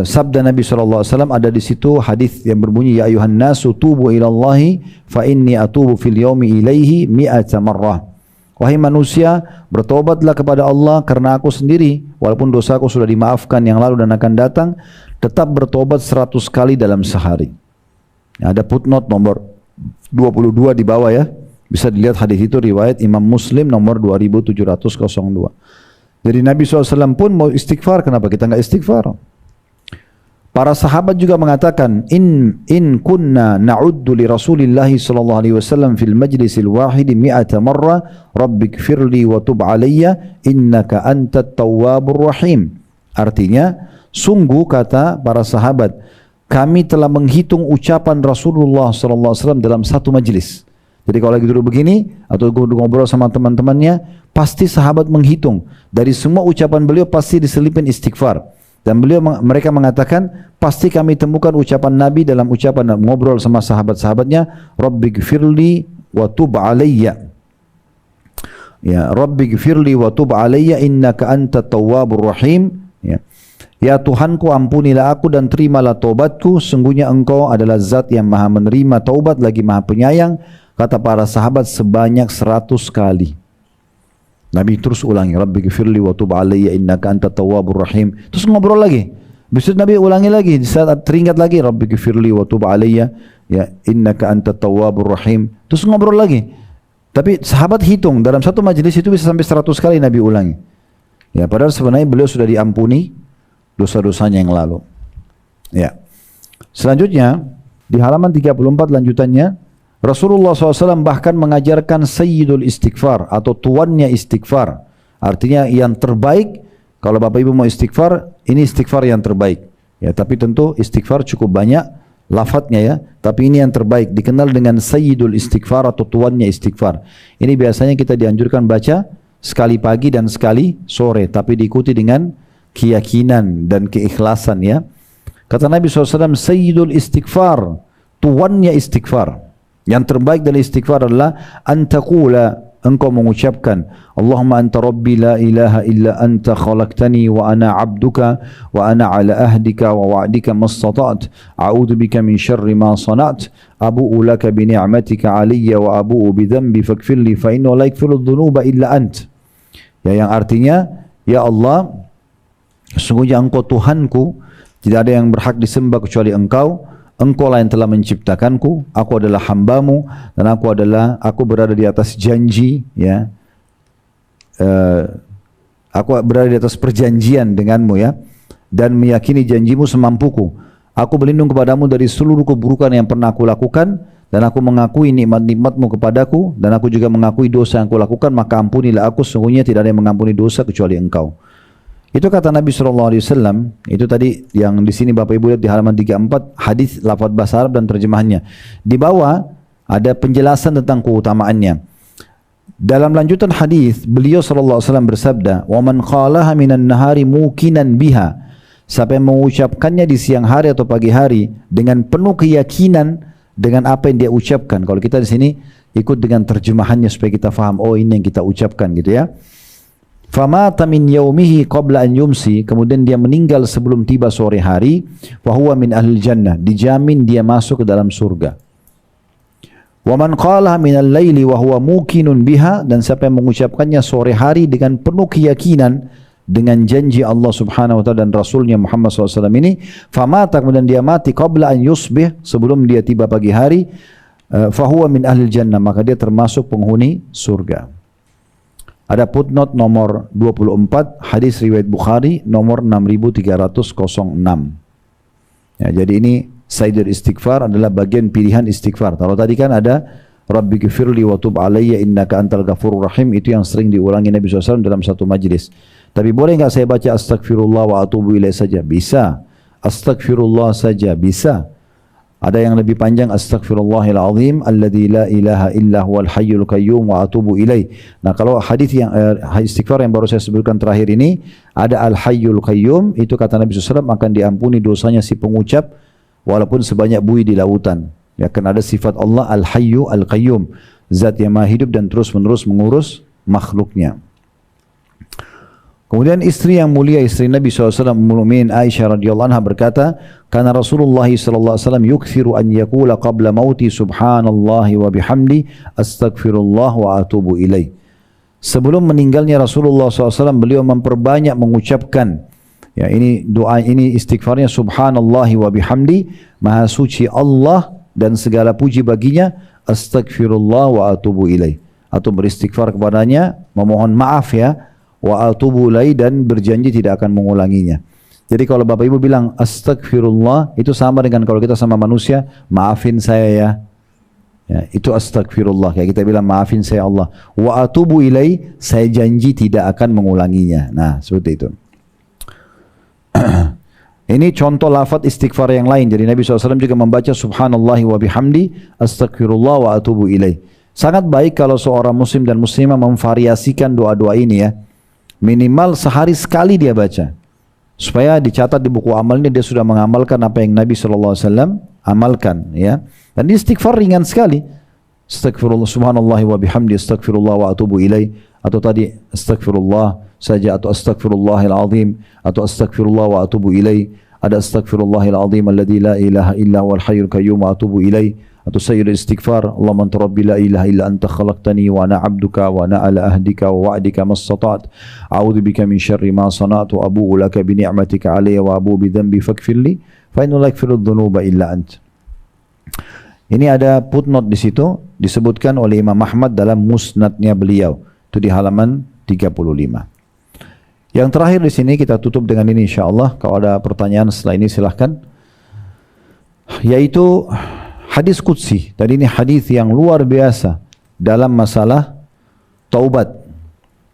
sabda Nabi SAW ada di situ hadis yang berbunyi, ya ayuhan nasu tubu ilallahi fa inni atubu fil yaumi ilaihi mi'ata marrah. Wahai manusia, bertobatlah kepada Allah karena aku sendiri, walaupun dosaku sudah dimaafkan yang lalu dan akan datang, tetap bertobat 100 kali dalam sehari. Ada footnote nomor 22 di bawah ya, bisa dilihat hadis itu riwayat Imam Muslim nomor 2702. Jadi Nabi SAW pun mau istighfar, kenapa kita enggak istighfar? Para sahabat juga mengatakan, in kunna na'uddu li Rasulillah sallallahu alaihi wasallam fil majlisil wahidi mi'ata marra rabbighfirli wa tub alayya innaka antat tawwabur rahim. Artinya, sungguh kata para sahabat, kami telah menghitung ucapan Rasulullah sallallahu alaihi wasallam dalam satu majlis. Jadi kalau lagi duduk begini atau ngobrol sama teman-temannya, pasti sahabat menghitung dari semua ucapan beliau pasti diselipin istighfar. Dan mereka mengatakan, pasti kami temukan ucapan Nabi dalam ucapan ngobrol sama sahabat-sahabatnya, Rabbighfirli wa tub alayya. Ya, Rabbighfirli wa tub alayya innaka antat tawwabur rahim. Ya. Ya Tuhanku, ampunilah aku dan terimalah taubatku, sungguhnya engkau adalah zat yang maha menerima taubat lagi maha penyayang. Kata para sahabat sebanyak 100 kali. Nabi terus ulangi, Rabbighfirli wa tub alayya innaka antat tawwabur rahim. Terus ngobrol lagi. Besok Nabi ulangi lagi, di saat teringat lagi, Rabbighfirli wa tub alayya ya innaka antat tawwabur rahim. Terus ngobrol lagi. Tapi sahabat hitung dalam satu majelis itu bisa sampai 100 kali Nabi ulangi. Ya, padahal sebenarnya beliau sudah diampuni dosa-dosanya yang lalu. Ya. Selanjutnya di halaman 34 lanjutannya, Rasulullah SAW bahkan mengajarkan Sayyidul Istighfar atau tuannya istighfar. Artinya yang terbaik, kalau Bapak Ibu mau istighfar, ini istighfar yang terbaik. Ya, tapi tentu istighfar cukup banyak lafadznya ya, tapi ini yang terbaik, dikenal dengan Sayyidul Istighfar atau tuannya istighfar. Ini biasanya kita dianjurkan baca sekali pagi dan sekali sore, tapi diikuti dengan keyakinan dan keikhlasan ya. Kata Nabi SAW, Sayyidul Istighfar, tuannya istighfar. Yang terbaik dari istighfar adalah antaqula, engkau mengucapkan, Allahumma anta rabbi la ilaha illa anta khalaqtani wa ana abduka wa ana ala ahdika wa wa'dika mastata'at a'udzu bika min syarri ma sana'at abu'u laka bi ni'matika 'alayya wa abu'u bi dhanbi faghfirli fa innahu la yaghfiru dhunuba illa ant. Ya, yang artinya, ya Allah, sesungguhnya engkau Tuhanku, tidak ada yang berhak disembah kecuali engkau. Engkau lah yang telah menciptakanku, aku adalah hambamu, dan aku berada di atas janji, ya. Aku berada di atas perjanjian denganmu ya, dan meyakini janjimu semampuku. Aku berlindung kepadamu dari seluruh keburukan yang pernah aku lakukan, dan aku mengakui nikmat-nikmatmu kepadaku, dan aku juga mengakui dosa yang aku lakukan, maka ampunilah aku, sesungguhnya tidak ada yang mengampuni dosa kecuali engkau. Itu kata Nabi SAW, itu tadi yang di sini Bapak Ibu lihat di halaman 34, hadis lafaz bahasa Arab dan terjemahannya. Di bawah ada penjelasan tentang keutamaannya. Dalam lanjutan hadis, beliau SAW bersabda, "Wa man qalaha minan nahari mukinan biha." Siapa yang mengucapkannya di siang hari atau pagi hari dengan penuh keyakinan dengan apa yang dia ucapkan. Kalau kita di sini ikut dengan terjemahannya supaya kita faham, oh ini yang kita ucapkan gitu ya. Famata min yaumihi qabla an yumsi, kemudian dia meninggal sebelum tiba sore hari, wa huwa min ahlil jannah, dijamin dia masuk ke dalam surga. Wa man qala min al-laili wa huwa muqinun biha, dan siapa yang mengucapkannya sore hari dengan penuh keyakinan dengan janji Allah Subhanahu wa taala dan Rasulnya Muhammad SAW ini, famata, kemudian dia mati qabla an yusbih, sebelum dia tiba pagi hari, fa huwa min ahlil jannah, maka dia termasuk penghuni surga. Ada footnote nomor 24, hadis riwayat Bukhari nomor 6306. Ya, jadi ini Sayyidul Istighfar adalah bagian pilihan istighfar. Kalau tadi kan ada Rabbi ghfirli wa tub alayya innaka antal ghafurur rahim, itu yang sering diulangi Nabi SAW dalam satu majlis. Tapi boleh enggak saya baca astagfirullah wa atubu ilaih saja? Bisa. Astagfirullah saja bisa. Ada yang lebih panjang, astaghfirullahil azim alladzi la ilaha illa huwal hayyul qayyum wa atubu ilaih. Nah, kalau hadis yang istighfar yang baru saya sebutkan terakhir ini, ada al hayyul qayyum, itu kata Nabi SAW akan diampuni dosanya si pengucap walaupun sebanyak buih di lautan. Ya, kan ada sifat Allah al hayyu al qayyum, zat yang maha hidup dan terus menerus mengurus makhluknya. Kemudian istri yang mulia, istri Nabi SAW, Ummul Mukminin Aisyah radhiyallahu anha berkata, "Kana Rasulullah sallallahu alaihi wasallam yukthiru an yaqula qabla mauti subhanallahi wa bihamdi astaghfirullah wa atubu ilaih." Sebelum meninggalnya Rasulullah SAW, beliau memperbanyak mengucapkan, ya, ini doa ini istighfarnya, subhanallahi wa bihamdi, maha suci Allah dan segala puji baginya, astaghfirullah wa atubu ilaih, atau beristighfar kepadanya, memohon maaf ya, wa atubu ilaih, dan berjanji tidak akan mengulanginya. Jadi kalau Bapak Ibu bilang astagfirullah, itu sama dengan kalau kita sama manusia, maafin saya ya. Ya, itu astagfirullah. Kayak kita bilang maafin saya Allah. Wa atubu ilaih, saya janji tidak akan mengulanginya. Nah, seperti itu. Ini contoh lafaz istighfar yang lain. Jadi Nabi SAW juga membaca subhanallahi wa bihamdi astagfirullah wa atubu ilaih. Sangat baik kalau seorang muslim dan muslimah memvariasikan doa-doa ini ya. Minimal sehari sekali dia baca, supaya dicatat di buku amalnya dia sudah mengamalkan apa yang Nabi SAW amalkan ya. Dan ini istighfar ringan sekali, astagfirullah subhanallah wa bihamdi astagfirullah wa atubu ilaih, atau tadi astagfirullah saja, atau astagfirullahil azim, atau astagfirullah wa atubu ilaih. Ada astagfirullahil azim alladzi la ilaha illa huwal hayyul qayyum wa atubu ilaih, atau sayyidul istighfar, Allahumma anta rabbi la ilaha illa anta khalaqtani wa ana 'abduka wa ana ala ahdika wa wa'dika mastata'tu a'udzu bika min syarri ma sana'tu abu'u laka bi ni'matika 'alayya wa abu'u bi dhanbi faghfirli fa innahu la yaghfiru dzunuba illa ant. Ini ada footnote di situ disebutkan oleh Imam Ahmad dalam musnadnya beliau, itu di halaman 35. Yang terakhir di sini kita tutup dengan ini insyaallah. Kalau ada pertanyaan setelah ini silahkan. Yaitu hadis qudsi. Tadi ini hadis yang luar biasa dalam masalah taubat.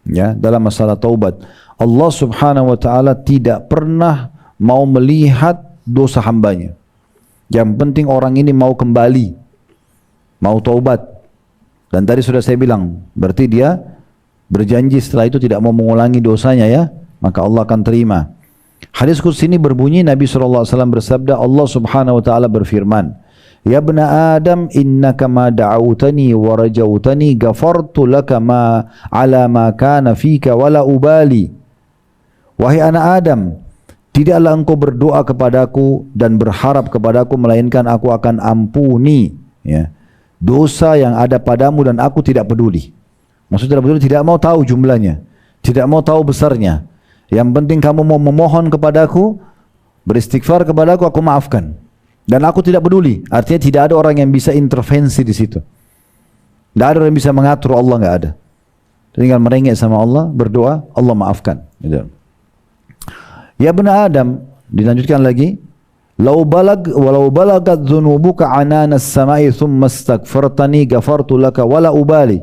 Ya, dalam masalah taubat. Allah Subhanahu wa taala tidak pernah mau melihat dosa hambanya. Yang penting orang ini mau kembali, mau taubat. Dan tadi sudah saya bilang, berarti dia berjanji setelah itu tidak mau mengulangi dosanya ya, maka Allah akan terima. Hadis qudsi ini berbunyi, Nabi SAW bersabda, Allah Subhanahu wa taala berfirman, "Ya bna Adam, innaka ma da'awtani wa rajautani ghafartu laka ma ala ma kana fika wala ubali." Wahai anak Adam, tidaklah engkau berdoa kepadaku dan berharap kepadaku melainkan aku akan ampuni ya, dosa yang ada padamu dan aku tidak peduli. Maksudnya tidak peduli, tidak mau tahu jumlahnya, tidak mau tahu besarnya. Yang penting kamu mau memohon kepadaku, beristighfar kepadaku, aku maafkan. Dan aku tidak peduli. Artinya tidak ada orang yang bisa intervensi di situ. Tidak ada orang yang bisa mengatur Allah, nggak ada. Tinggal merengek sama Allah, berdoa, Allah maafkan. Gitu. Ya bna Adam, dilanjutkan lagi, walau balagat dzunubuka ananas samai thumma astaghfartani ghafartu laka wala ubali.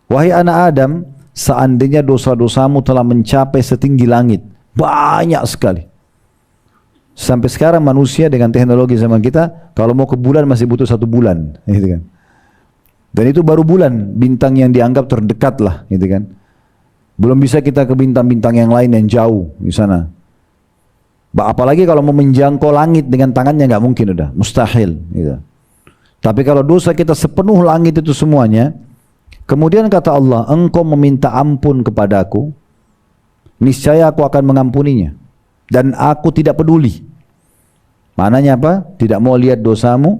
Wahai anak Adam, seandainya dosa-dosamu telah mencapai setinggi langit, Banyak sekali. Sampai sekarang manusia dengan teknologi zaman kita, kalau mau ke bulan masih butuh 1 bulan, gitu kan. Dan itu baru bulan, bintang yang dianggap terdekat lah, gitu kan. Belum bisa kita ke bintang-bintang yang lain yang jauh di sana. Apalagi kalau mau menjangkau langit dengan tangannya nggak mungkin, udah mustahil. Gitu. Tapi kalau dosa kita sepenuh langit itu semuanya, kemudian kata Allah, engkau meminta ampun kepadaku, niscaya aku akan mengampuninya. Dan aku tidak peduli. Maknanya apa? Tidak mau lihat dosamu,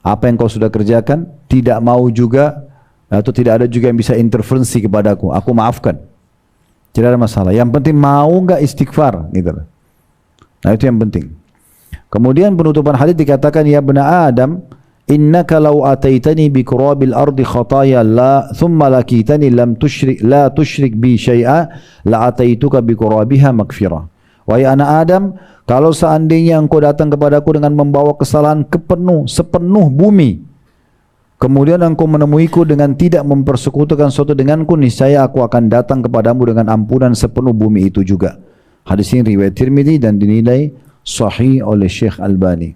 apa yang kau sudah kerjakan, tidak mau juga, atau tidak ada juga yang bisa intervensi kepadaku. Aku maafkan. Tidak ada masalah. Yang penting mau nggak istighfar, gitu. Nah itu yang penting. Kemudian penutupan hadis dikatakan, ya bena Adam, innaka law ataitani bi qurabil ardi khataya la thumma lakitani la tusyrik bi syai'a la ataituka bi qurabiha maghfirah. Wahai anak Adam, kalau seandainya engkau datang kepadaku dengan membawa kesalahan sepenuh bumi, kemudian engkau menemuiku dengan tidak mempersekutukan sesuatu denganku, niscaya aku akan datang kepadamu dengan ampunan sepenuh bumi itu juga. Hadis ini riwayat Tirmidzi dan dinilai sahih oleh Syekh Albani.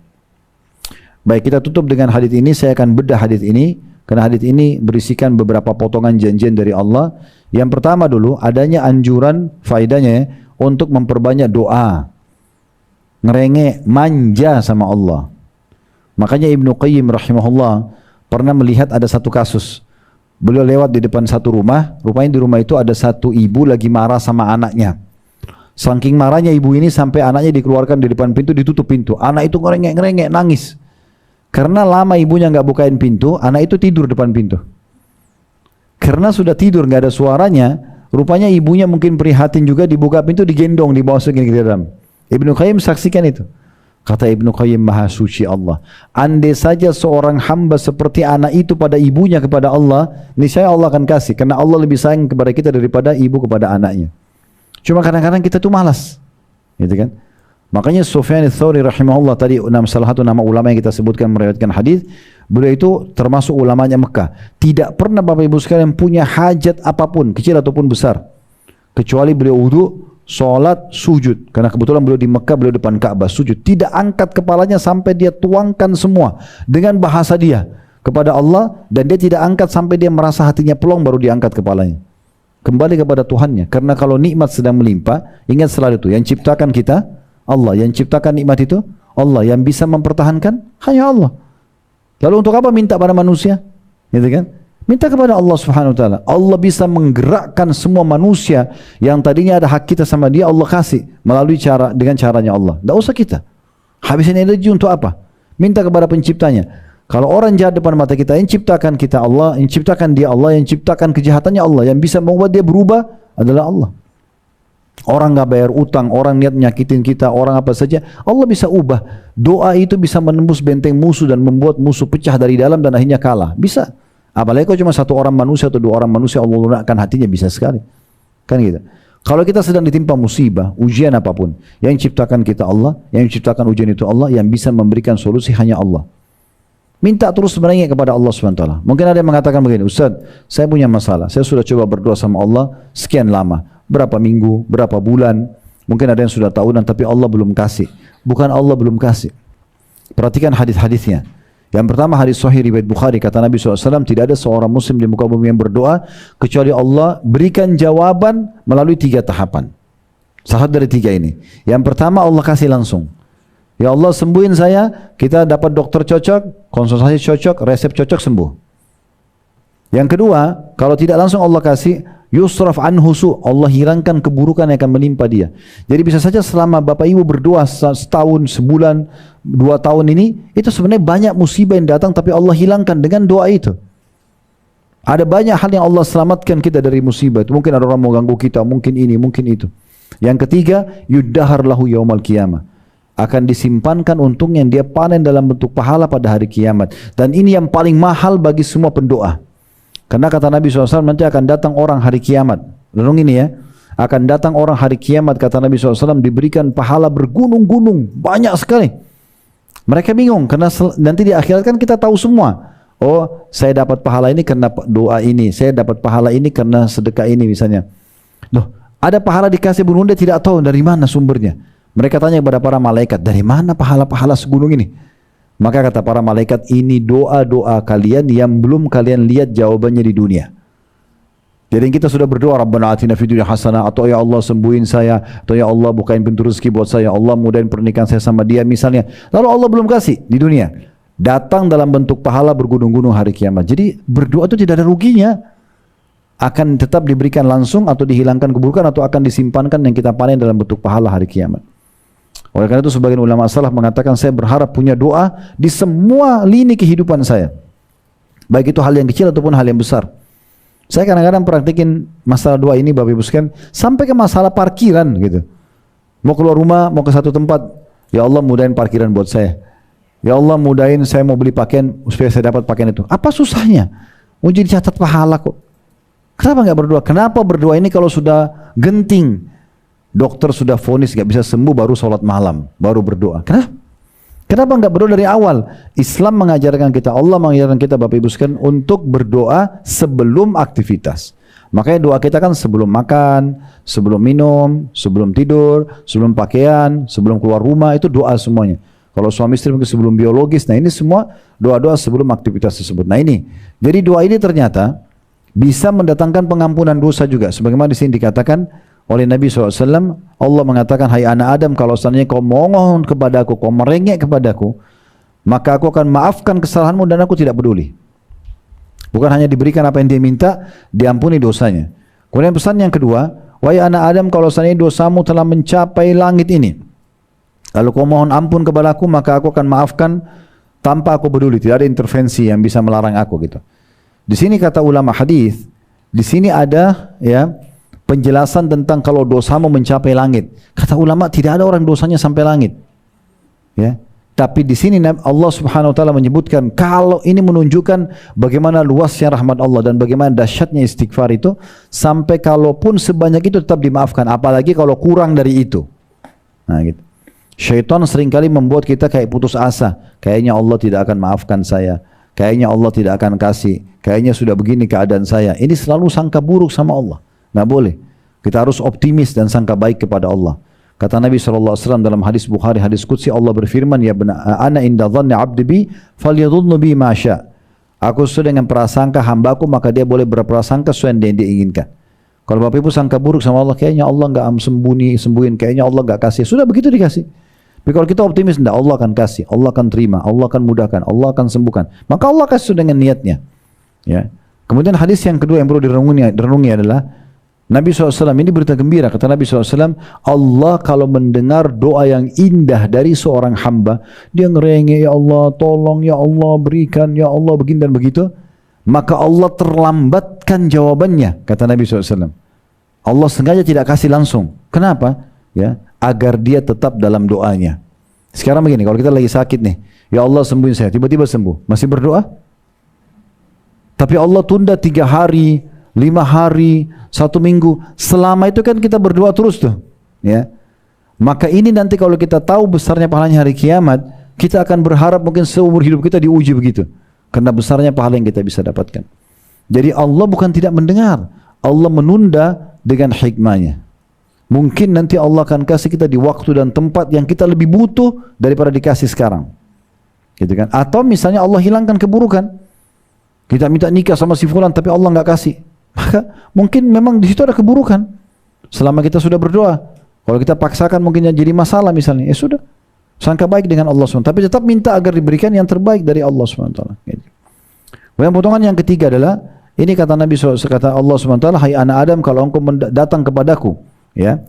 Baik, kita tutup dengan hadis ini. Saya akan bedah hadis ini karena hadis ini berisikan beberapa potongan janjian dari Allah. Yang pertama dulu, adanya anjuran, faedahnya untuk memperbanyak doa, ngerengek, manja sama Allah. Makanya Ibnu Qayyim rahimahullah pernah melihat ada satu kasus. Beliau lewat di depan satu rumah, rupanya di rumah itu ada satu ibu lagi marah sama anaknya. Saking marahnya ibu ini sampai anaknya dikeluarkan di depan pintu, ditutup pintu. Anak itu ngerengek-ngerengek, nangis. Karena lama ibunya nggak bukain pintu, anak itu tidur depan pintu. Karena sudah tidur nggak ada suaranya, rupanya ibunya mungkin prihatin juga, dibuka pintu, digendong, dibawa segini ke dalam. Ibnu Qayyim saksikan itu. Kata Ibnu Qayyim, maha suci Allah. Andai saja seorang hamba seperti anak itu pada ibunya kepada Allah, niscaya Allah akan kasih. Karena Allah lebih sayang kepada kita daripada ibu kepada anaknya. Cuma kadang-kadang kita tuh malas, gitu kan? Makanya Sufyan ats-Tsauri rahimahullah tadi salah satu nama ulama yang kita sebutkan meriwayatkan hadis, beliau itu termasuk ulamanya Mekah. Tidak pernah Bapak Ibu sekalian punya hajat apapun, kecil ataupun besar, kecuali beliau wudu, sholat, sujud. Karena kebetulan beliau di Mekah, beliau depan Ka'bah, sujud. Tidak angkat kepalanya sampai dia tuangkan semua dengan bahasa dia kepada Allah, dan dia tidak angkat sampai dia merasa hatinya pelong baru diangkat kepalanya. Kembali kepada Tuhannya. Karena kalau nikmat sedang melimpah, ingat selalu itu, yang ciptakan kita Allah, yang ciptakan nikmat itu Allah, yang bisa mempertahankan hanya Allah. Lalu untuk apa minta pada manusia? Gitu kan? Minta kepada Allah Subhanahu wa taala. Allah bisa menggerakkan semua manusia yang tadinya ada hak kita sama dia, Allah kasih melalui dengan caranya Allah. Tidak usah kita habisin energi untuk apa? Minta kepada penciptanya. Kalau orang jahat depan mata kita, yang ciptakan kita Allah, yang ciptakan dia Allah, yang ciptakan kejahatannya Allah, yang bisa membuat dia berubah adalah Allah. Orang nggak bayar utang, orang niat nyakitin kita, orang apa saja, Allah bisa ubah. Doa itu bisa menembus benteng musuh dan membuat musuh pecah dari dalam dan akhirnya kalah. Bisa. Apalagi kalau cuma satu orang manusia atau 2 orang manusia, Allah lunakkan hatinya, bisa sekali. Kan gitu. Kalau kita sedang ditimpa musibah, ujian apapun, yang ciptakan kita Allah, yang ciptakan ujian itu Allah, yang bisa memberikan solusi hanya Allah. Minta terus sebenarnya kepada Allah SWT. Mungkin ada yang mengatakan begini, Ustaz, saya punya masalah, saya sudah coba berdoa sama Allah sekian lama, berapa minggu, berapa bulan, mungkin ada yang sudah tahunan, tapi Allah belum kasih. Bukan Allah belum kasih. Perhatikan hadis-hadisnya. Yang pertama hadis sahih riwayat Bukhari, kata Nabi SAW, tidak ada seorang muslim di muka bumi yang berdoa kecuali Allah berikan jawaban melalui 3 tahapan. Salah satu dari 3 ini. Yang pertama Allah kasih langsung. Ya Allah sembuhin saya, kita dapat dokter cocok, konsultasi cocok, resep cocok, sembuh. Yang kedua, kalau tidak langsung Allah kasih, yusraf anhu su, Allah hilangkan keburukan yang akan menimpa dia. Jadi bisa saja selama Bapak Ibu berdoa setahun, sebulan, 2 tahun ini, itu sebenarnya banyak musibah yang datang tapi Allah hilangkan dengan doa itu. Ada banyak hal yang Allah selamatkan kita dari musibah itu. Mungkin ada orang mau ganggu kita, mungkin ini, mungkin itu. Yang ketiga, yuddahar lahu yaumal qiyamah, akan disimpankan untung yang dia panen dalam bentuk pahala pada hari kiamat. Dan ini yang paling mahal bagi semua pendoa. Karena kata Nabi SAW, nanti akan datang orang hari kiamat. Renung ini ya. Akan datang orang hari kiamat, kata Nabi SAW, diberikan pahala bergunung-gunung. Banyak sekali. Mereka bingung, karena nanti di akhirat kan kita tahu semua. Oh, saya dapat pahala ini karena doa ini. Saya dapat pahala ini karena sedekah ini misalnya. Loh, Ada pahala dikasih gunung, dia tidak tahu dari mana sumbernya. Mereka tanya kepada para malaikat, dari mana pahala-pahala segunung ini? Maka kata para malaikat, ini doa-doa kalian yang belum kalian lihat jawabannya di dunia. Jadi kita sudah berdoa, Rabbana atina fid dunya hasanah, atau ya Allah sembuhin saya, atau ya Allah bukain pintu rezeki buat saya, Allah mudahin pernikahan saya sama dia misalnya. Lalu Allah belum kasih di dunia. Datang dalam bentuk pahala bergunung-gunung hari kiamat. Jadi berdoa itu tidak ada ruginya. Akan tetap diberikan langsung atau dihilangkan keburukan atau akan disimpankan yang kita panen dalam bentuk pahala hari kiamat. Oleh karena itu sebagian ulama salaf mengatakan saya berharap punya doa di semua lini kehidupan saya. Baik itu hal yang kecil ataupun hal yang besar. Saya kadang-kadang praktikin masalah doa ini Bapak Ibu sekalian sampai ke masalah parkiran gitu. Mau keluar rumah, mau ke satu tempat, ya Allah mudahin parkiran buat saya. Ya Allah mudahin saya mau beli pakaian supaya saya dapat pakaian itu. Apa susahnya? Mau jadi catat pahala kok. Kenapa nggak berdoa? Kenapa berdoa ini kalau sudah genting? Dokter sudah vonis nggak bisa sembuh baru sholat malam, baru berdoa. Kenapa? Kenapa nggak berdoa dari awal? Islam mengajarkan kita, Allah mengajarkan kita Bapak Ibu sekalian untuk berdoa sebelum aktivitas. Makanya doa kita kan sebelum makan, sebelum minum, sebelum tidur, sebelum pakaian, sebelum keluar rumah, itu doa semuanya. Kalau suami istri mungkin sebelum biologis, nah ini semua doa-doa sebelum aktivitas tersebut. Nah ini, jadi doa ini ternyata bisa mendatangkan pengampunan dosa juga. Sebagaimana di sini dikatakan oleh Nabi SAW, Allah mengatakan, hai anak Adam, kalau seandainya kau mohon kepadaku, kau merengek kepadaku, maka aku akan maafkan kesalahanmu dan aku tidak peduli. Bukan hanya diberikan apa yang dia minta, diampuni dosanya. Kemudian pesan yang kedua, wahai anak Adam, kalau seandainya dosamu telah mencapai langit ini, lalu kau mohon ampun kepadaku, maka aku akan maafkan tanpa aku peduli. Tidak ada intervensi yang bisa melarang aku gitu. Di sini kata ulama hadis, di sini ada ya penjelasan tentang kalau dosamu mencapai langit. Kata ulama tidak ada orang dosanya sampai langit. Ya. Tapi di sini Allah Subhanahu wa taala menyebutkan kalau ini menunjukkan bagaimana luasnya rahmat Allah dan bagaimana dahsyatnya istighfar itu sampai kalaupun sebanyak itu tetap dimaafkan, apalagi kalau kurang dari itu. Nah, gitu. Syaitan seringkali membuat kita kayak putus asa. Kayaknya Allah tidak akan maafkan saya. Kayaknya Allah tidak akan kasih. Kayaknya sudah begini keadaan saya. Ini selalu sangka buruk sama Allah. Nggak boleh. Kita harus optimis dan sangka baik kepada Allah. Kata Nabi SAW dalam hadis Bukhari, hadis Qudsi, Allah berfirman, ya ana inda dhanni abdi bi falyadhunnu bi ma sya. Aku sesuai dengan prasangka hambaku, maka dia boleh berprasangka sesuai yang dia inginkan. Kalau Bapak Ibu sangka buruk sama Allah, kayaknya Allah nggak sembuhin, kayaknya Allah nggak kasih. Sudah begitu dikasih. Tapi kalau kita optimis, enggak, Allah akan kasih, Allah akan terima, Allah akan mudahkan, Allah akan sembuhkan. Maka Allah kasih dengan niatnya. Ya. Kemudian hadis yang kedua yang perlu direnungi adalah Nabi SAW ini berita gembira. Kata Nabi SAW, Allah kalau mendengar doa yang indah dari seorang hamba, dia ngerengek, ya Allah tolong, ya Allah berikan, ya Allah begini dan begitu, maka Allah terlambatkan jawabannya. Kata Nabi SAW, Allah sengaja tidak kasih langsung. Kenapa? Ya, agar dia tetap dalam doanya. Sekarang begini, kalau kita lagi sakit nih, ya Allah sembuhin saya, tiba-tiba sembuh, masih berdoa? Tapi Allah tunda 3 hari, 5 hari, 1 minggu. Selama itu kan kita berdoa terus tuh. Ya. Maka ini nanti kalau kita tahu besarnya pahalanya hari kiamat, kita akan berharap mungkin seumur hidup kita diuji begitu. Karena besarnya pahala yang kita bisa dapatkan. Jadi Allah bukan tidak mendengar. Allah menunda dengan hikmahnya. Mungkin nanti Allah akan kasih kita di waktu dan tempat yang kita lebih butuh daripada dikasih sekarang. Gitu kan? Atau misalnya Allah hilangkan keburukan. Kita minta nikah sama si fulan tapi Allah nggak kasih. Maka mungkin memang di situ ada keburukan. Selama kita sudah berdoa. Kalau kita paksakan mungkin jadi masalah misalnya. Ya sudah. Sangka baik dengan Allah SWT. Tapi tetap minta agar diberikan yang terbaik dari Allah SWT. Gitu. Yang potongan yang ketiga adalah, ini kata Nabi SAW, kata Allah SWT, hai anak Adam, kalau engkau datang kepadaku, ya,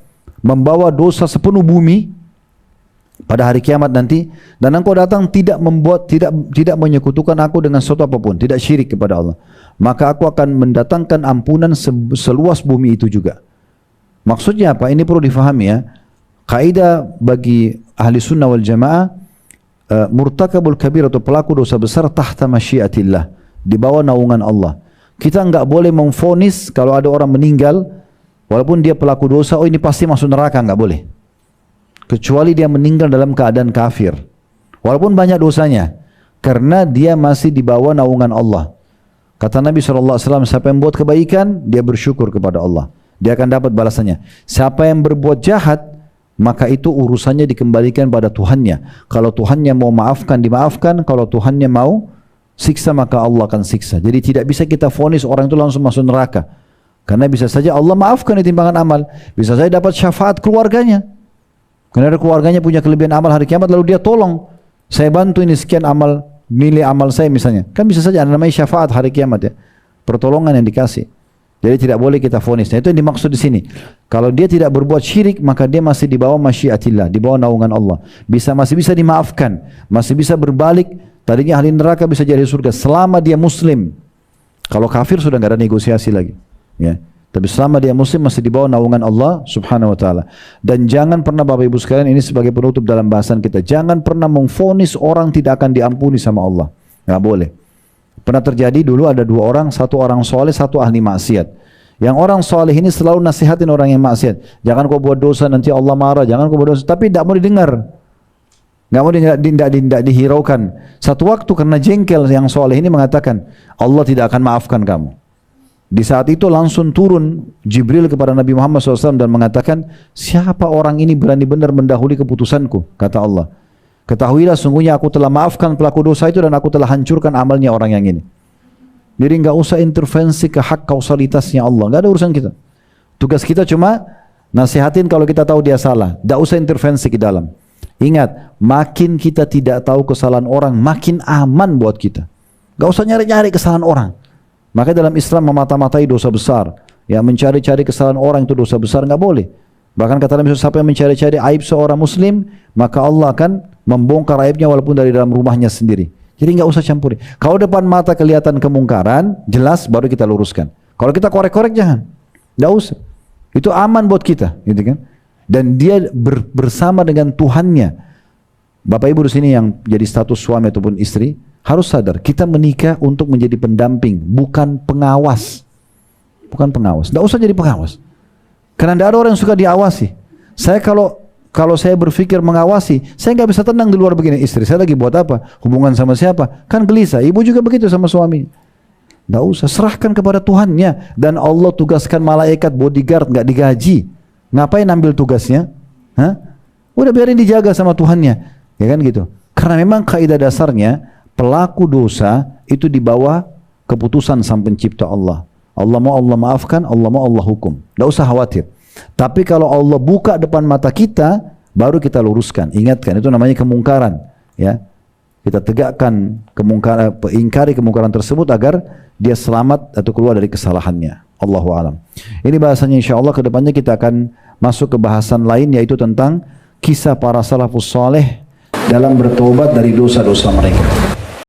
membawa dosa sepenuh bumi pada hari kiamat nanti, dan engkau datang tidak menyekutukan aku dengan sesuatu apapun, tidak syirik kepada Allah, maka aku akan mendatangkan ampunan seluas bumi itu juga. Maksudnya apa? Ini perlu difahami ya. Kaidah bagi ahli sunnah wal jamaah, murtakabul kabir atau pelaku dosa besar tahta masyiatillah, di bawah naungan Allah. Kita enggak boleh memvonis kalau ada orang meninggal walaupun dia pelaku dosa, oh ini pasti masuk neraka, enggak boleh. Kecuali dia meninggal dalam keadaan kafir. Walaupun banyak dosanya, karena dia masih di bawah naungan Allah. Kata Nabi SAW, siapa yang buat kebaikan, dia bersyukur kepada Allah. dia akan dapat balasannya. Siapa yang berbuat jahat, maka itu urusannya dikembalikan pada Tuhannya. Kalau Tuhannya mau maafkan, dimaafkan. Kalau Tuhannya mau siksa, maka Allah akan siksa. Jadi tidak bisa kita vonis orang itu langsung masuk neraka. Karena bisa saja Allah maafkan di timbangan amal. Bisa saja dapat syafaat keluarganya. Karena keluarganya punya kelebihan amal hari kiamat, lalu dia tolong. Saya bantu ini sekian amal, nilai amal saya misalnya. Kan bisa saja ada namanya syafaat hari kiamat ya. Pertolongan yang dikasih. Jadi tidak boleh kita vonis. Nah, itu yang dimaksud di sini. Kalau dia tidak berbuat syirik, maka dia masih di bawah masyiatillah, di bawah naungan Allah. Masih bisa dimaafkan, masih bisa berbalik. Tadinya ahli neraka bisa jadi surga selama dia muslim. Kalau kafir sudah nggak ada negosiasi lagi. Ya. Tapi selama dia muslim masih di bawah naungan Allah Subhanahu wa taala. Dan jangan pernah Bapak Ibu sekalian, ini sebagai penutup dalam bahasan kita, jangan pernah memvonis orang tidak akan diampuni sama Allah. Nggak boleh. Pernah terjadi dulu ada dua orang, satu orang soleh, satu ahli maksiat. Yang orang soleh ini selalu nasihatin orang yang maksiat. Jangan kau buat dosa nanti Allah marah, jangan kau buat dosa. Tapi tidak mau didengar. Nggak mau tidak dihiraukan. Satu waktu karena jengkel yang soleh ini mengatakan, Allah tidak akan maafkan kamu. Di saat itu langsung turun Jibril kepada Nabi Muhammad SAW dan mengatakan, siapa orang ini berani benar mendahului keputusanku, kata Allah. Ketahuilah sungguhnya aku telah maafkan pelaku dosa itu dan aku telah hancurkan amalnya orang yang ini. Jadi nggak usah intervensi ke hak kausalitasnya Allah, nggak ada urusan kita. Tugas kita cuma nasihatin kalau kita tahu dia salah, nggak usah intervensi ke dalam. Ingat, makin kita tidak tahu kesalahan orang, makin aman buat kita. Nggak usah nyari-nyari kesalahan orang. Maka dalam Islam memata-matai dosa besar, ya mencari-cari kesalahan orang itu dosa besar, nggak boleh. Bahkan kata Nabi, siapa yang mencari-cari aib seorang muslim, maka Allah akan membongkar aibnya walaupun dari dalam rumahnya sendiri. Jadi nggak usah campuri. Kalau depan mata kelihatan kemungkaran, jelas baru kita luruskan. Kalau kita korek-korek jangan. Nggak usah. Itu aman buat kita, gitu kan? Dan dia bersama dengan Tuhannya. Bapak Ibu di sini yang jadi status suami ataupun istri, harus sadar, kita menikah untuk menjadi pendamping, bukan pengawas. Bukan pengawas. Nggak usah jadi pengawas. Karena tidak ada orang yang suka diawasi. Saya kalau saya berpikir mengawasi, saya nggak bisa tenang di luar begini. Istri saya lagi buat apa? Hubungan sama siapa? Kan gelisah. Ibu juga begitu sama suami. Nggak usah, serahkan kepada Tuhannya. Dan Allah tugaskan malaikat bodyguard, nggak digaji. Ngapain ambil tugasnya? Hah? Udah biarin dijaga sama Tuhannya. Ya kan gitu. Karena memang kaidah dasarnya, pelaku dosa itu di bawah keputusan sang pencipta Allah. Allah mau Allah maafkan, Allah mau Allah hukum. Tidak usah khawatir. Tapi kalau Allah buka depan mata kita, baru kita luruskan. Ingatkan, itu namanya kemungkaran. Ya, kita tegakkan kemungkaran, ingkari kemungkaran tersebut agar dia selamat atau keluar dari kesalahannya. Allahu a'lam. Ini bahasanya insya Allah kedepannya kita akan masuk ke bahasan lain, yaitu tentang kisah para salafus saleh dalam bertobat dari dosa-dosa mereka.